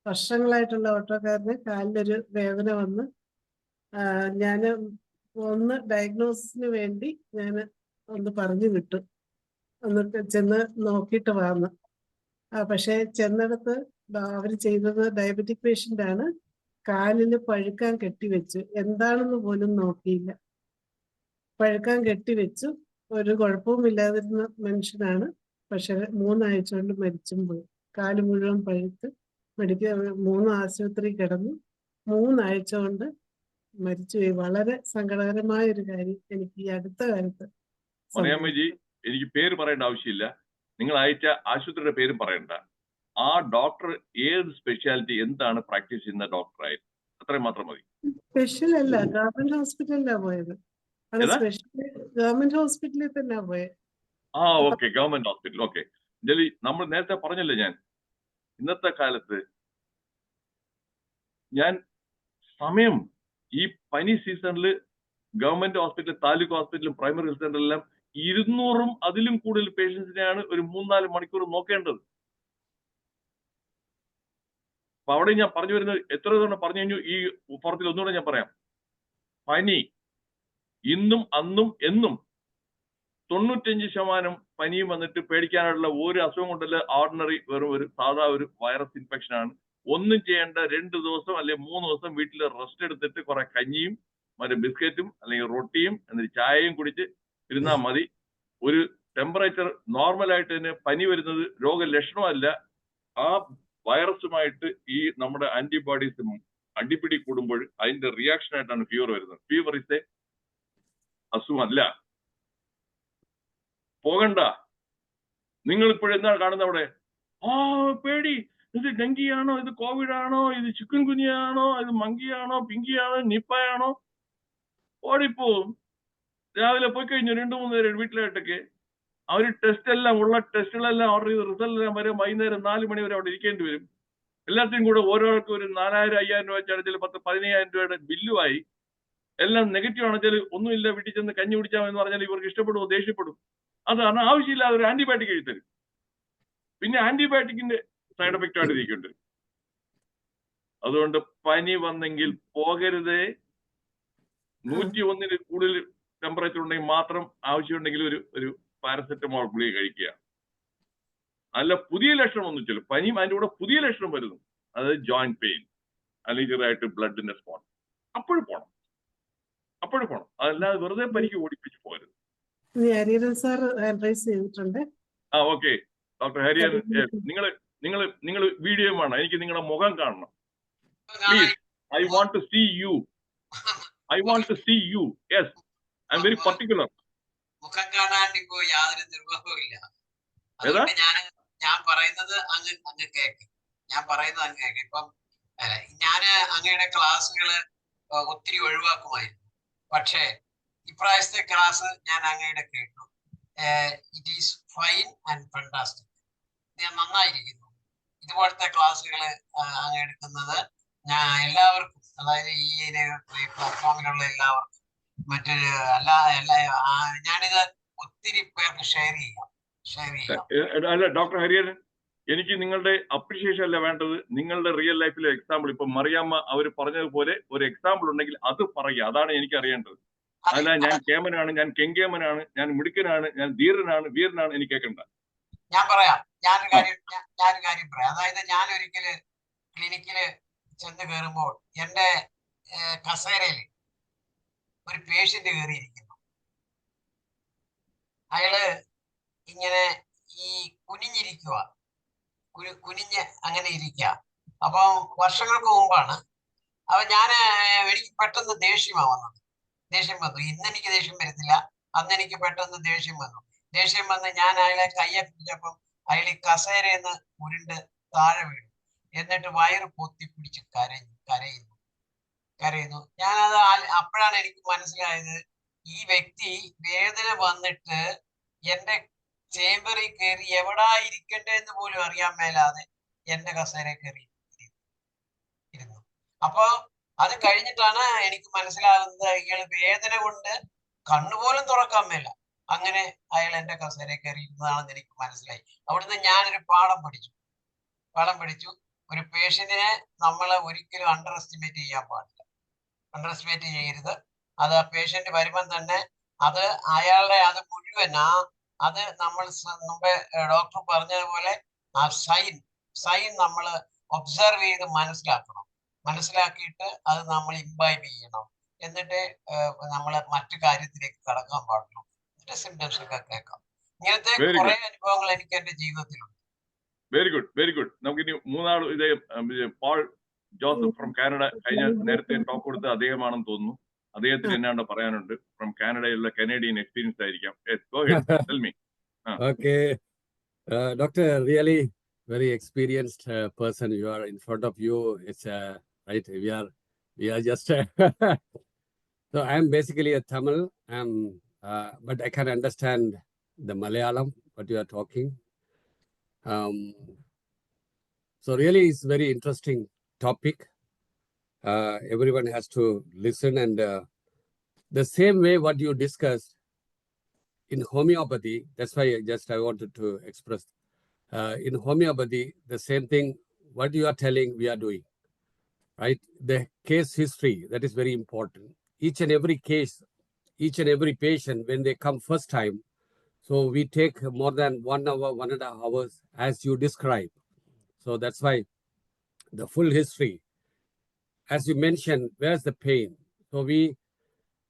വർഷങ്ങളായിട്ടുള്ള ഓട്ടോക്കാരന് കാലിലൊരു വേദന വന്ന് ഞാൻ ഒന്ന് ഡയഗ്നോസിന് വേണ്ടി ഞാൻ ഒന്ന് പറഞ്ഞു വിട്ടു, ഒന്ന് ചെന്ന് നോക്കിയിട്ട് വന്നു. പക്ഷെ ചെന്നിടത്ത് അവർ ചെയ്തത് ഡയബറ്റിക് പേഷ്യൻ്റ് ആണ്, കാലിൽ പഴുക്കാൻ കെട്ടിവെച്ചു. എന്താണെന്ന് പോലും നോക്കിയില്ല, പഴുക്കാൻ കെട്ടിവെച്ചു. ഒരു കുഴപ്പവുമില്ലാതിരുന്ന മനുഷ്യനാണ്, പക്ഷെ 3 ആഴ്ച കൊണ്ട് മരിച്ചും പോയി. കാല് മുഴുവൻ പഴുത്ത് 3 ആശുപത്രി കിടന്നു, 3 ആഴ്ച കൊണ്ട് മരിച്ചുപോയി. വളരെ സങ്കടകരമായ ഒരു കാര്യം എനിക്ക് ഈ അടുത്ത കാലത്ത്. മറിയാമ്മജി, എനിക്ക് പേര് പറയേണ്ട ആവശ്യമില്ല, നിങ്ങൾ അയച്ച ആശുപത്രിയുടെ പേരും പറയണ്ട. ആ ഡോക്ടർ ഏത് സ്പെഷ്യാലിറ്റി, എന്താണ് പ്രാക്ടീസ് ചെയ്യുന്ന ഡോക്ടറായി, അത്രയും മാത്രം മതി. സ്പെഷ്യൽ അല്ല, ഗവൺമെന്റ് ഹോസ്പിറ്റലിലാണ് പോയത്. ഗവൺമെന്റ് ഹോസ്പിറ്റലിൽ തന്നെ പോയത്. Okay, government hospital. ഓക്കെ, നമ്മൾ നേരത്തെ പറഞ്ഞല്ലോ, ഞാൻ ഇന്നത്തെ കാലത്ത് ഞാൻ സമയം ഈ പനി സീസണിൽ ഗവൺമെന്റ് ഹോസ്പിറ്റൽ, താലൂക്ക് ഹോസ്പിറ്റലും പ്രൈമറി ഹെൽത്ത് സെന്ററിലെല്ലാം 200-ഉം അതിലും കൂടുതൽ പേഷ്യൻസിനെയാണ് ഒരു 3-4 മണിക്കൂർ നോക്കേണ്ടത്. അപ്പൊ അവിടെ ഞാൻ പറഞ്ഞു വരുന്നത്, എത്ര തവണ പറഞ്ഞു കഴിഞ്ഞു, ഈ പുറത്തിൽ ഒന്നുകൂടെ ഞാൻ പറയാം. പനി ഇന്നും അന്നും എന്നും 95% പനിയും വന്നിട്ട് പേടിക്കാനുള്ള ഒരു അസുഖം കൊണ്ടല്ല. ഓർഡിനറി വെറും ഒരു സാധാ ഒരു വൈറസ് ഇൻഫെക്ഷൻ ആണ്. ഒന്നും ചെയ്യേണ്ട, 2 ദിവസം അല്ലെങ്കിൽ 3 ദിവസം വീട്ടിൽ റെസ്റ്റ് എടുത്തിട്ട് കുറെ കഞ്ഞിയും മറ്റേ ബിസ്ക്കറ്റും അല്ലെങ്കിൽ റൊട്ടിയും എന്നിട്ട് ചായയും കുടിച്ച് ഇരുന്നാൽ മതി. ഒരു ടെമ്പറേച്ചർ നോർമലായിട്ട് തന്നെ പനി വരുന്നത് രോഗലക്ഷണമല്ല. ആ വൈറസുമായിട്ട് ഈ നമ്മുടെ ആന്റിബോഡീസും അടിപിടി കൂടുമ്പോൾ അതിന്റെ റിയാക്ഷൻ ആയിട്ടാണ് ഫീവർ വരുന്നത്. ഫീവർ ഇസ് എ അസുഖമല്ല. പോകണ്ട. നിങ്ങൾ ഇപ്പോഴും എന്താണ് കാണുന്നത് അവിടെ? പേടി, ഇത് ഡെങ്കിയാണോ, ഇത് കോവിഡ് ആണോ, ഇത് ചിക്കൻ കുനിയാണോ, ഇത് മങ്കിയാണോ, പിങ്കിയാണോ, നിപ്പയാണോ? ഓടിപ്പോവും. രാവിലെ പോയി കഴിഞ്ഞു 2-3 പേര് വീട്ടിലായിട്ടൊക്കെ അവർ ഉള്ള ടെസ്റ്റുകളെല്ലാം ഓർഡർ ചെയ്ത് റിസൾട്ട് എല്ലാം വരെ വൈകുന്നേരം 4 മണി വരെ അവിടെ ഇരിക്കേണ്ടി വരും. എല്ലാത്തിനും കൂടെ ഓരോർക്ക് ഒരു 4000-5000 രൂപ വെച്ചാൽ 10-15,000 രൂപയുടെ ബില്ലുമായി. എല്ലാം നെഗറ്റീവ് ആണെന്ന് വെച്ചാൽ ഒന്നുമില്ല, വീട്ടിൽ ചെന്ന് കഞ്ഞി കുടിച്ചാമെന്ന് പറഞ്ഞാൽ ഇവർക്ക് ഇഷ്ടപ്പെടുമോ? ദേഷ്യപ്പെടും. അതാണ് ആവശ്യമില്ലാതെ ഒരു ആന്റിബയോട്ടിക് എഴുതരും. പിന്നെ ആന്റിബയോട്ടിക്കിന്റെ സൈഡ് എഫക്റ്റ് ആയിട്ട് ഇരിക്കുന്നുണ്ട്. അതുകൊണ്ട് പനി വന്നെങ്കിൽ പോകരുതേ. 101-ൽ കൂടുതൽ ടെമ്പറേച്ചർ ഉണ്ടെങ്കിൽ മാത്രം ആവശ്യമുണ്ടെങ്കിൽ ഒരു പാരസെറ്റമോൾ ഗുളിക കഴിക്കുക. അല്ല പുതിയ ലക്ഷണം ഒന്നും ചില പനിയും അതിന്റെ കൂടെ പുതിയ ലക്ഷണം വരുന്നു, അതായത് ജോയിന്റ് പെയിൻ അല്ലെങ്കിൽ ചെറുതായിട്ട് ബ്ലഡിന്റെ സ്പോട്ട്, അപ്പോഴും പോകണം. അതല്ലാതെ വെറുതെ പരിക്ക് ഓടിപ്പിച്ച് പോകരുത്. ഇനി ഹരിഹരൻ സാർ ഹാൻഡ് റൈസ് ചെയ്തിട്ടുണ്ട്. ഓക്കെ ഡോക്ടർ ഹരിഹരൻ, നിങ്ങൾ വീഡിയോ വേണം, എനിക്ക് നിങ്ങളുടെ മുഖം കാണണം. Please, I want to see you. Yes, I'm very particular. മുഖം കാണാൻ ഇപ്പോ യാതൊരു നിർവാഹവും. അതുകൊണ്ട് ഞാൻ പറയുന്നത് അങ്ങ് കേക്ക്. ഇപ്പം ഞാന് അങ്ങയുടെ ക്ലാസ്സുകള് ഒത്തിരി ഒഴിവാക്കുമായിരുന്നു. പക്ഷേ ഇപ്രാവശ്യത്തെ ക്ലാസ് ഞാൻ അങ്ങയുടെ കേട്ടു. It is fine and fantastic. ഞാൻ നന്നായിരിക്കുന്നു. ഇതുപോലത്തെ ക്ലാസ്സുകൾ അങ്ങ് എടുക്കുന്നത് ഞാൻ എല്ലാവർക്കും, അതായത് ഈ പ്ലാറ്റ്ഫോമിലുള്ള എല്ലാവർക്കും, മറ്റൊരു ഞാനിത് ഒത്തിരി പേർക്ക് ഷെയർ ചെയ്യാം. അല്ല ഡോക്ടർ ഹരിഹരൻ, എനിക്ക് നിങ്ങളുടെ അപ്രീഷിയേഷൻ അല്ല വേണ്ടത്, നിങ്ങളുടെ റിയൽ ലൈഫിലെ എക്സാമ്പിൾ. ഇപ്പൊ മറിയാമ്മ അവർ പറഞ്ഞതുപോലെ ഒരു എക്സാമ്പിൾ ഉണ്ടെങ്കിൽ അത് പറയുക, അതാണ് എനിക്ക് അറിയേണ്ടത്. അല്ല ഞാൻ കേമനാണ്, ഞാൻ കെങ്കേമനാണ്, ഞാൻ മിടുക്കനാണ്, ഞാൻ ധീരനാണ്, വീരനാണ് എനിക്ക് കേൾക്കണ്ട. ഞാൻ പറയാം. ഞാനൊരു കാര്യം പറയാം. അതായത് ഞാൻ ഒരിക്കല് ക്ലിനിക്കില് ചെന്ന് കയറുമ്പോൾ എന്റെ കസേരയിൽ ഒരു പേഷ്യന്റ് കയറിയിരിക്കുന്നു. അയാള് ഇങ്ങനെ ഈ കുനിഞ്ഞിരിക്കുക, കുനിഞ്ഞ് അങ്ങനെ ഇരിക്കുക. അപ്പൊ വർഷങ്ങൾക്ക് മുമ്പാണ്. അപ്പൊ എനിക്ക് പെട്ടെന്ന് ദേഷ്യം വന്നു. ഇന്ന് എനിക്ക് ദേഷ്യം വരുന്നില്ല, അന്ന് എനിക്ക് പെട്ടെന്ന് ദേഷ്യം വന്ന് ഞാൻ അയാളെ കയ്യെ പിടിച്ചപ്പം അയാൾ ഈ കസേരയെന്ന് ഉരുണ്ട് താഴെ വീണു. എന്നിട്ട് വയറ് പൊത്തിപ്പിടിച്ച് കരയുന്നു. ഞാനത് അപ്പോഴാണ് എനിക്ക് മനസ്സിലായത്, ഈ വ്യക്തി വേദന വന്നിട്ട് എന്റെ ചേംബറിൽ കയറി എവിടാ ഇരിക്കണ്ടേ എന്ന് പോലും അറിയാൻ മേലാതെ എന്റെ കസേര കയറി ഇരുന്നു. അപ്പൊ അത് കഴിഞ്ഞിട്ടാണ് എനിക്ക് മനസ്സിലാകുന്നത്, അയാൾ വേദന കൊണ്ട് കണ്ണുപോലും തുറക്കാൻ മേല, അങ്ങനെ അയാൾ എന്റെ കസേര കയറി ഇരുന്നതാണെന്ന് എനിക്ക് മനസ്സിലായി. അവിടുന്ന് ഞാനൊരു പാഠം പഠിച്ചു. ഒരു പേഷ്യന്റിനെ നമ്മൾ ഒരിക്കലും അണ്ടർ എസ്റ്റിമേറ്റ് ചെയ്യാൻ പാടില്ല. അണ്ടർ ചെയ്യരുത്. അത് ആ പേഷ്യന്റ് വരുമ്പം തന്നെ അത് അയാളുടെ അത് മുഴുവൻ അത് നമ്മൾ മുമ്പേ ഡോക്ടർ പറഞ്ഞതുപോലെ ആ സൈൻ നമ്മൾ ഒബ്സർവ് ചെയ്ത് മനസ്സിലാക്കിയിട്ട് അത് നമ്മൾ ഇംബൈബ് ചെയ്യണം. എന്നിട്ട് നമ്മൾ മറ്റു കാര്യത്തിലേക്ക് കടക്കാൻ പാടുള്ളൂ. എന്നിട്ട് സിംറ്റംസ് ഒക്കെ കേൾക്കാം. ഇങ്ങനത്തെ കുറെ അനുഭവങ്ങൾ എനിക്ക് എന്റെ ജീവിതത്തിലുണ്ട്. Very good. നമുക്ക് ഇനി മൂന്നാൾ ഇതേ പോൾ ജോസഫ് ഫ്രം കാനഡ നേരത്തെ ടോക്ക് കൊടുത്ത അദ്ദേഹമാണെന്ന് തോന്നുന്നു. അദ്ദേഹത്തിന് എന്നാണ് പറയാനുണ്ട്? ഫ്രം കാനഡയിലുള്ള കനേഡിയൻ എക്സ്പീരിയൻസ് ആയിരിക്കാം. Okay, Doctor, really very experienced person. You are in front of you. It's right. We are just. So I am basically a Tamil. But I can understand the Malayalam what you are talking. So really, it's very interesting topic. Everyone has to listen, and the same way what you discussed in homeopathy. That's why I wanted to express. In homeopathy, the same thing. What you are telling, we are doing. Right? The case history, that is very important. Each and every case, each and every patient, when they come first time, so we take more than 1 hour, 1.5 hours, as you describe. So that's why the full history, as you mentioned, where's the pain? So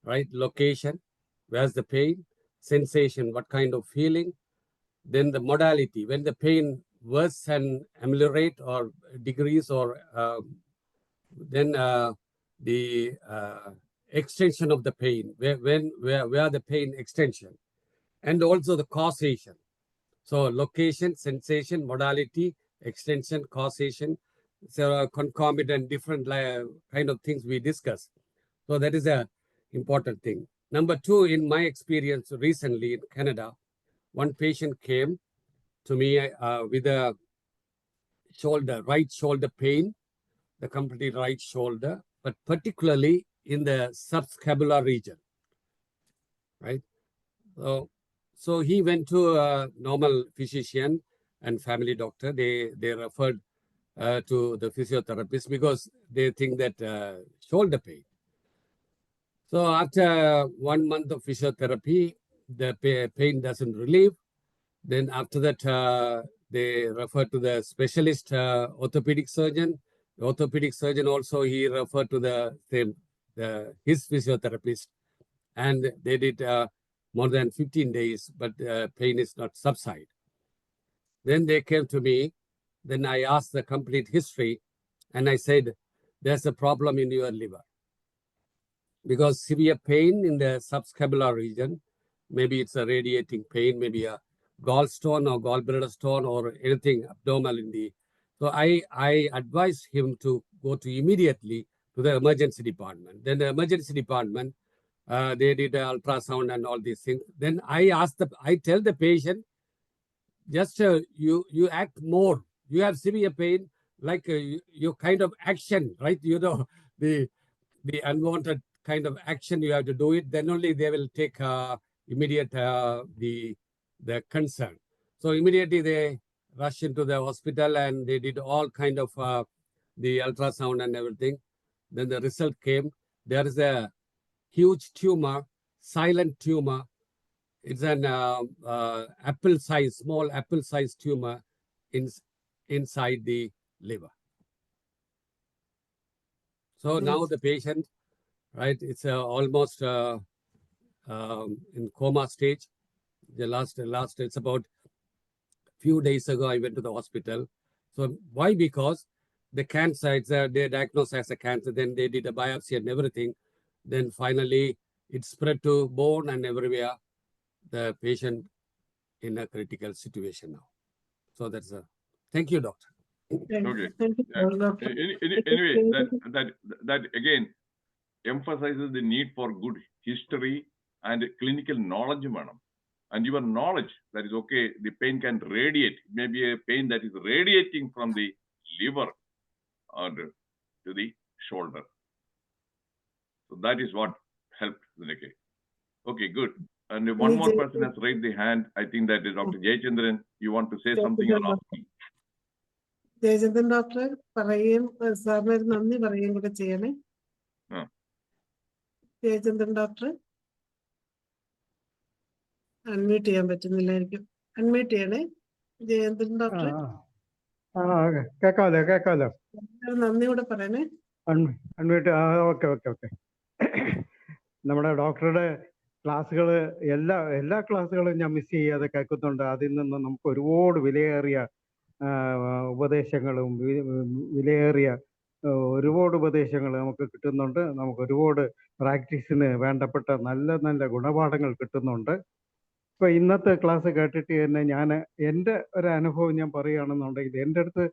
right, location, where's the pain, sensation, what kind of feeling, then the modality, when the pain worsen, ameliorate or decrease, or then the extension of the pain, where the pain extension, and also the causation. So location, sensation, modality, extension, causation, so concomitant, different kind of things we discuss. So that is a important thing. Number two, in my experience recently in Canada, one patient came to me with a right shoulder pain, the complete right shoulder, but particularly in the subscapular region, right? So he went to a normal physician and family doctor. They referred to the physiotherapist because they think that shoulder pain. So after 1 month of physiotherapy, the pain doesn't relieve. Then after that, they refer to the specialist orthopedic surgeon. The orthopedic surgeon also, he referred to the same, his physiotherapist, and they did more than 15 days, but pain is not subside. Then they came to me. Then I asked the complete history, and I said, there's a problem in your liver. Because severe pain in the subscapular region, maybe it's a radiating pain, maybe a gallstone or gallbladder stone or anything abdominal in the. So I advised him to go to immediately to the emergency department. Then the emergency department, they did an ultrasound and all these things. Then I tell the patient, just you act more. You have severe pain, like you kind of action, right? You know, the unwanted kind of action, you have to do it. Then only they will take immediate the concern. So immediately they rush into the hospital and they did all kind of the ultrasound and everything. Then the result came. There is a huge tumor, silent tumor. It's an apple size, small apple size tumor inside the liver. So now the patient, right, it's almost in coma stage. The last, it's about few days ago, I went to the hospital. So why? Because the cancer, they diagnosed as a cancer, then they did a biopsy and everything. Then finally, it spread to bone and everywhere. The patient in a critical situation now. So that's thank you, doctor. Okay. Thank you, doctor. Anyway, that again emphasizes the need for good history and clinical knowledge, madam. And your knowledge that is okay, the pain can radiate, maybe a pain that is radiating from the liver or to the shoulder. So that is what helped the decay. Okay, good. And one more person has raised the hand. I think that is Dr. Jayachandran. You want to say something or ask me? Jayachandran doctor പറയുകയും സാറിന് ഒരു നന്ദി പറയുകയും കൂടെ ചെയ്യണേ. ജയചന്ദ്രൻ ഡോക്ടർ അൺമ്യൂട്ട് ചെയ്യാൻ പറ്റുന്നില്ലായിരിക്കും. അൺമ്യൂട്ട് ചെയ്യണേ ജയചന്ദ്രൻ ഡോക്ടർ. കേക്കാലോ. നന്ദി കൂടെ പറയണേ. അൺമ്യൂട്ട്. ഓക്കെ. നമ്മുടെ ഡോക്ടറുടെ ക്ലാസ്സുകൾ എല്ലാ ക്ലാസ്സുകളും ഞാൻ മിസ് ചെയ്യാതെ കേൾക്കുന്നുണ്ട്. അതിൽ നിന്ന് നമുക്ക് ഒരുപാട് വിലയേറിയ ഉപദേശങ്ങളും വിലയേറിയ ഒരുപാട് ഉപദേശങ്ങൾ നമുക്ക് കിട്ടുന്നുണ്ട്. നമുക്ക് ഒരുപാട് പ്രാക്ടീസിന് വേണ്ടപ്പെട്ട നല്ല ഗുണപാഠങ്ങൾ കിട്ടുന്നുണ്ട്. ഇപ്പൊ ഇന്നത്തെ ക്ലാസ് കേട്ടിട്ട് തന്നെ ഞാൻ എൻ്റെ ഒരു അനുഭവം ഞാൻ പറയുകയാണെന്നുണ്ടെങ്കിൽ, എൻ്റെ അടുത്ത്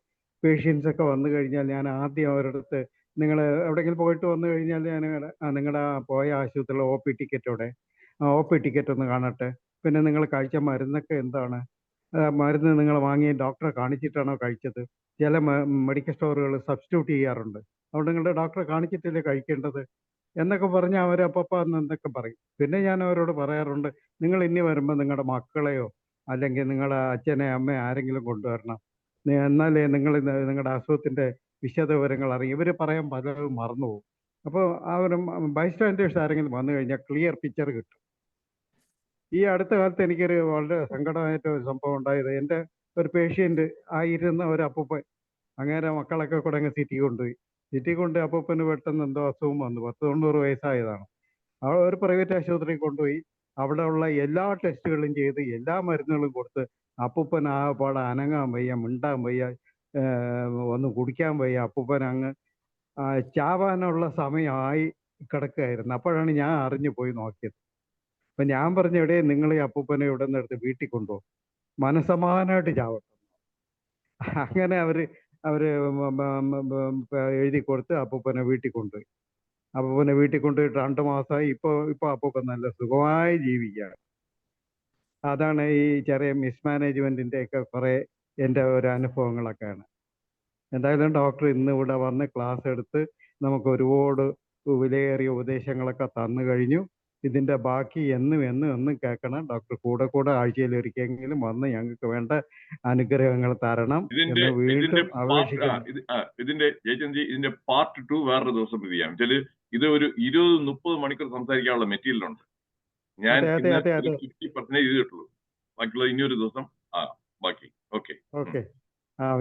പേഷ്യൻസ് ഒക്കെ വന്നു കഴിഞ്ഞാൽ ഞാൻ ആദ്യം അവരുടെ അടുത്ത്, നിങ്ങൾ എവിടെയെങ്കിലും പോയിട്ട് വന്നു കഴിഞ്ഞാൽ ഞാൻ നിങ്ങളുടെ പോയ ആശുപത്രിയിലെ OP ടിക്കറ്റോടെ OP ടിക്കറ്റ് ഒന്ന് കാണട്ടെ, പിന്നെ നിങ്ങൾ കഴിച്ച മരുന്നൊക്കെ എന്താണ്, മരുന്ന് നിങ്ങൾ വാങ്ങിയ ഡോക്ടറെ കാണിച്ചിട്ടാണോ കഴിച്ചത്? ചില മെഡിക്കൽ സ്റ്റോറുകൾ സബ്സ്റ്റിറ്റ്യൂട്ട് ചെയ്യാറുണ്ട്. അതുകൊണ്ട് നിങ്ങളുടെ ഡോക്ടറെ കാണിച്ചിട്ടല്ലേ കഴിക്കേണ്ടത് എന്നൊക്കെ പറഞ്ഞ് അവരപ്പം എന്നൊക്കെ പറയും. പിന്നെ ഞാൻ അവരോട് പറയാറുണ്ട്, നിങ്ങൾ ഇനി വരുമ്പോൾ നിങ്ങളുടെ മക്കളെയോ അല്ലെങ്കിൽ നിങ്ങളുടെ അച്ഛനെ അമ്മയെ ആരെങ്കിലും കൊണ്ടുവരണം, എന്നാലേ നിങ്ങൾ നിങ്ങളുടെ അസുഖത്തിൻ്റെ വിശദവിവരങ്ങൾ അറിയും. ഇവർ പറയാൻ പലരും മറന്നുപോകും. അപ്പോൾ അവർ ബൈസ്റ്റാൻഡേഴ്സ് ആരെങ്കിലും വന്നു കഴിഞ്ഞാൽ ക്ലിയർ പിക്ചർ കിട്ടും. ഈ അടുത്ത കാലത്ത് എനിക്കൊരു വളരെ സങ്കടമായിട്ട് ഒരു സംഭവം ഉണ്ടായത്, എൻ്റെ ഒരു പേഷ്യൻ്റ് ആയിരുന്ന ഒരു അപ്പൂപ്പൻ, അങ്ങനെ മക്കളൊക്കെ കൂടെ അങ്ങ് സിറ്റി കൊണ്ട് അപ്പൂപ്പന് പെട്ടെന്ന് എന്തോ അസുഖം വന്നു. 90 വയസ്സായതാണ്. ഒരു പ്രൈവറ്റ് ആശുപത്രിയിൽ കൊണ്ടുപോയി. അവിടെ ഉള്ള എല്ലാ ടെസ്റ്റുകളും ചെയ്ത് എല്ലാ മരുന്നുകളും കൊടുത്ത് അപ്പൂപ്പൻ ആകെപ്പാടെ അനങ്ങാൻ വയ്യ, മിണ്ടാൻ വയ്യ, ഒന്നും കുടിക്കാൻ വയ്യ. അപ്പൂപ്പൻ അങ്ങ് ചാവാനുള്ള സമയമായി കിടക്കുകയായിരുന്നു. അപ്പോഴാണ് ഞാൻ അറിഞ്ഞു പോയി നോക്കിയത്. അപ്പം ഞാൻ പറഞ്ഞു, എവിടെ നിങ്ങൾ ഈ അപ്പൂപ്പനെ ഇവിടെ നിന്ന് എടുത്ത് വീട്ടിൽ കൊണ്ടുപോകും, മനസ്സമാധാനമായിട്ട് ചാവട്ടെ. അങ്ങനെ അവർ എഴുതി കൊടുത്ത് അപ്പൂപ്പനെ വീട്ടിൽ കൊണ്ടുപോയി. അപ്പൂപ്പനെ വീട്ടിൽ കൊണ്ടുപോയിട്ട് 2 മാസമായി. ഇപ്പോൾ അപ്പൂപ്പൻ നല്ല സുഖമായി ജീവിക്കുകയാണ്. അതാണ് ഈ ചെറിയ മിസ്മാനേജ്മെൻറ്റിൻ്റെ ഒക്കെ കുറേ എൻ്റെ ഒരു അനുഭവങ്ങളൊക്കെയാണ്. എന്തായാലും ഡോക്ടർ ഇന്ന് ഇവിടെ വന്ന് ക്ലാസ് എടുത്ത് നമുക്ക് ഒരുപാട് വിലയേറിയ ഉപദേശങ്ങളൊക്കെ തന്നു കഴിഞ്ഞു. ഇതിൻ്റെ ബാക്കി എന്നും കേൾക്കണം. ഡോക്ടർ കൂടെ ആഴ്ചയിൽ ഒരിക്കലെങ്കിലും വന്ന് ഞങ്ങൾക്ക് വേണ്ട അനുഗ്രഹങ്ങൾ തരണം എന്ന് വീണ്ടും അപേക്ഷിക്കുന്നു. ഇതിന്റെ പാർട്ട് 2 വേറൊരു ദിവസം ചെയ്യാം. ഇത് ഒരു 20-30 മണിക്കൂർ സംസാരിക്കാനുള്ള മെറ്റീരിയൽ ഉണ്ട്. ഞാൻ 50% ചെയ്തിട്ടുള്ളൂ. ബാക്കിയുള്ള ഇനിയൊരു ദിവസം ബാക്കി. Okay.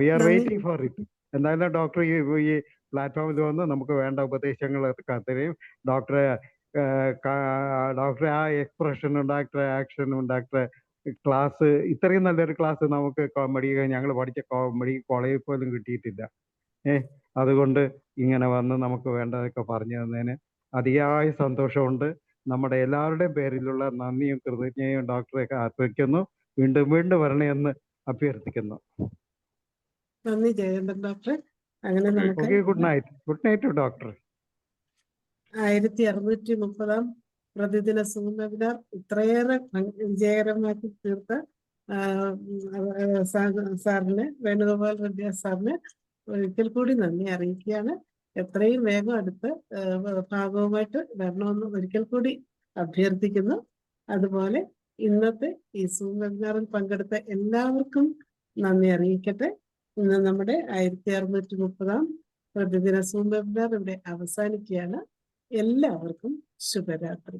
We are waiting for it. എന്തായാലും ഡോക്ടർ ഈ പ്ലാറ്റ്ഫോമിൽ വന്ന് നമുക്ക് വേണ്ട ഉപദേശങ്ങളൊക്കെ തരും. ഡോക്ടറെ ആ എക്സ്പ്രഷനും ഡോക്ടറെ ആക്ഷനും ഡോക്ടറെ ക്ലാസ്, ഇത്രയും നല്ലൊരു ക്ലാസ് നമുക്ക് ഞങ്ങൾ പഠിച്ച മെഡിക്കൽ കോളേജിൽ പോലും കിട്ടിയിട്ടില്ല. അതുകൊണ്ട് ഇങ്ങനെ വന്ന് നമുക്ക് വേണ്ടതൊക്കെ പറഞ്ഞു തന്നതിന് അതിയായ സന്തോഷമുണ്ട്. നമ്മുടെ എല്ലാവരുടെയും പേരിലുള്ള നന്ദിയും കൃതജ്ഞതയും ഡോക്ടറെ അർപ്പിക്കുന്നു. വീണ്ടും വീണ്ടും വരണമെന്ന് അഭ്യർത്ഥിക്കുന്നു. നന്ദി ജയചന്ദ്രൻ ഡോക്ടർ. അങ്ങനെ നമുക്ക് ഓക്കെ, ഗുഡ് നൈറ്റ് ഡോക്ടർ. 1630 പ്രതിദിന സൂം വെബിനാർ ഇത്രയേറെ വിജയകരമാക്കി തീർത്ത സാറിന്, വേണുഗോപാൽ റെഡ്ഡി സാറിന് ഒരിക്കൽ കൂടി നന്ദി അറിയിക്കുകയാണ്. എത്രയും വേഗം അടുത്ത ഭാഗവുമായിട്ട് വരണമെന്ന് ഒരിക്കൽ കൂടി അഭ്യർത്ഥിക്കുന്നു. അതുപോലെ ഇന്നത്തെ ഈ സൂം വെബിനാറിൽ പങ്കെടുത്ത എല്ലാവർക്കും നന്ദി അറിയിക്കട്ടെ. ഇന്ന് നമ്മുടെ 1630 പ്രതിദിന സൂം വെബിനാർ ഇവിടെ അവസാനിക്കുകയാണ്. എല്ലാവർക്കും ശുഭരാത്രി.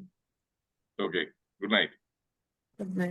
Okay, good night. Good night.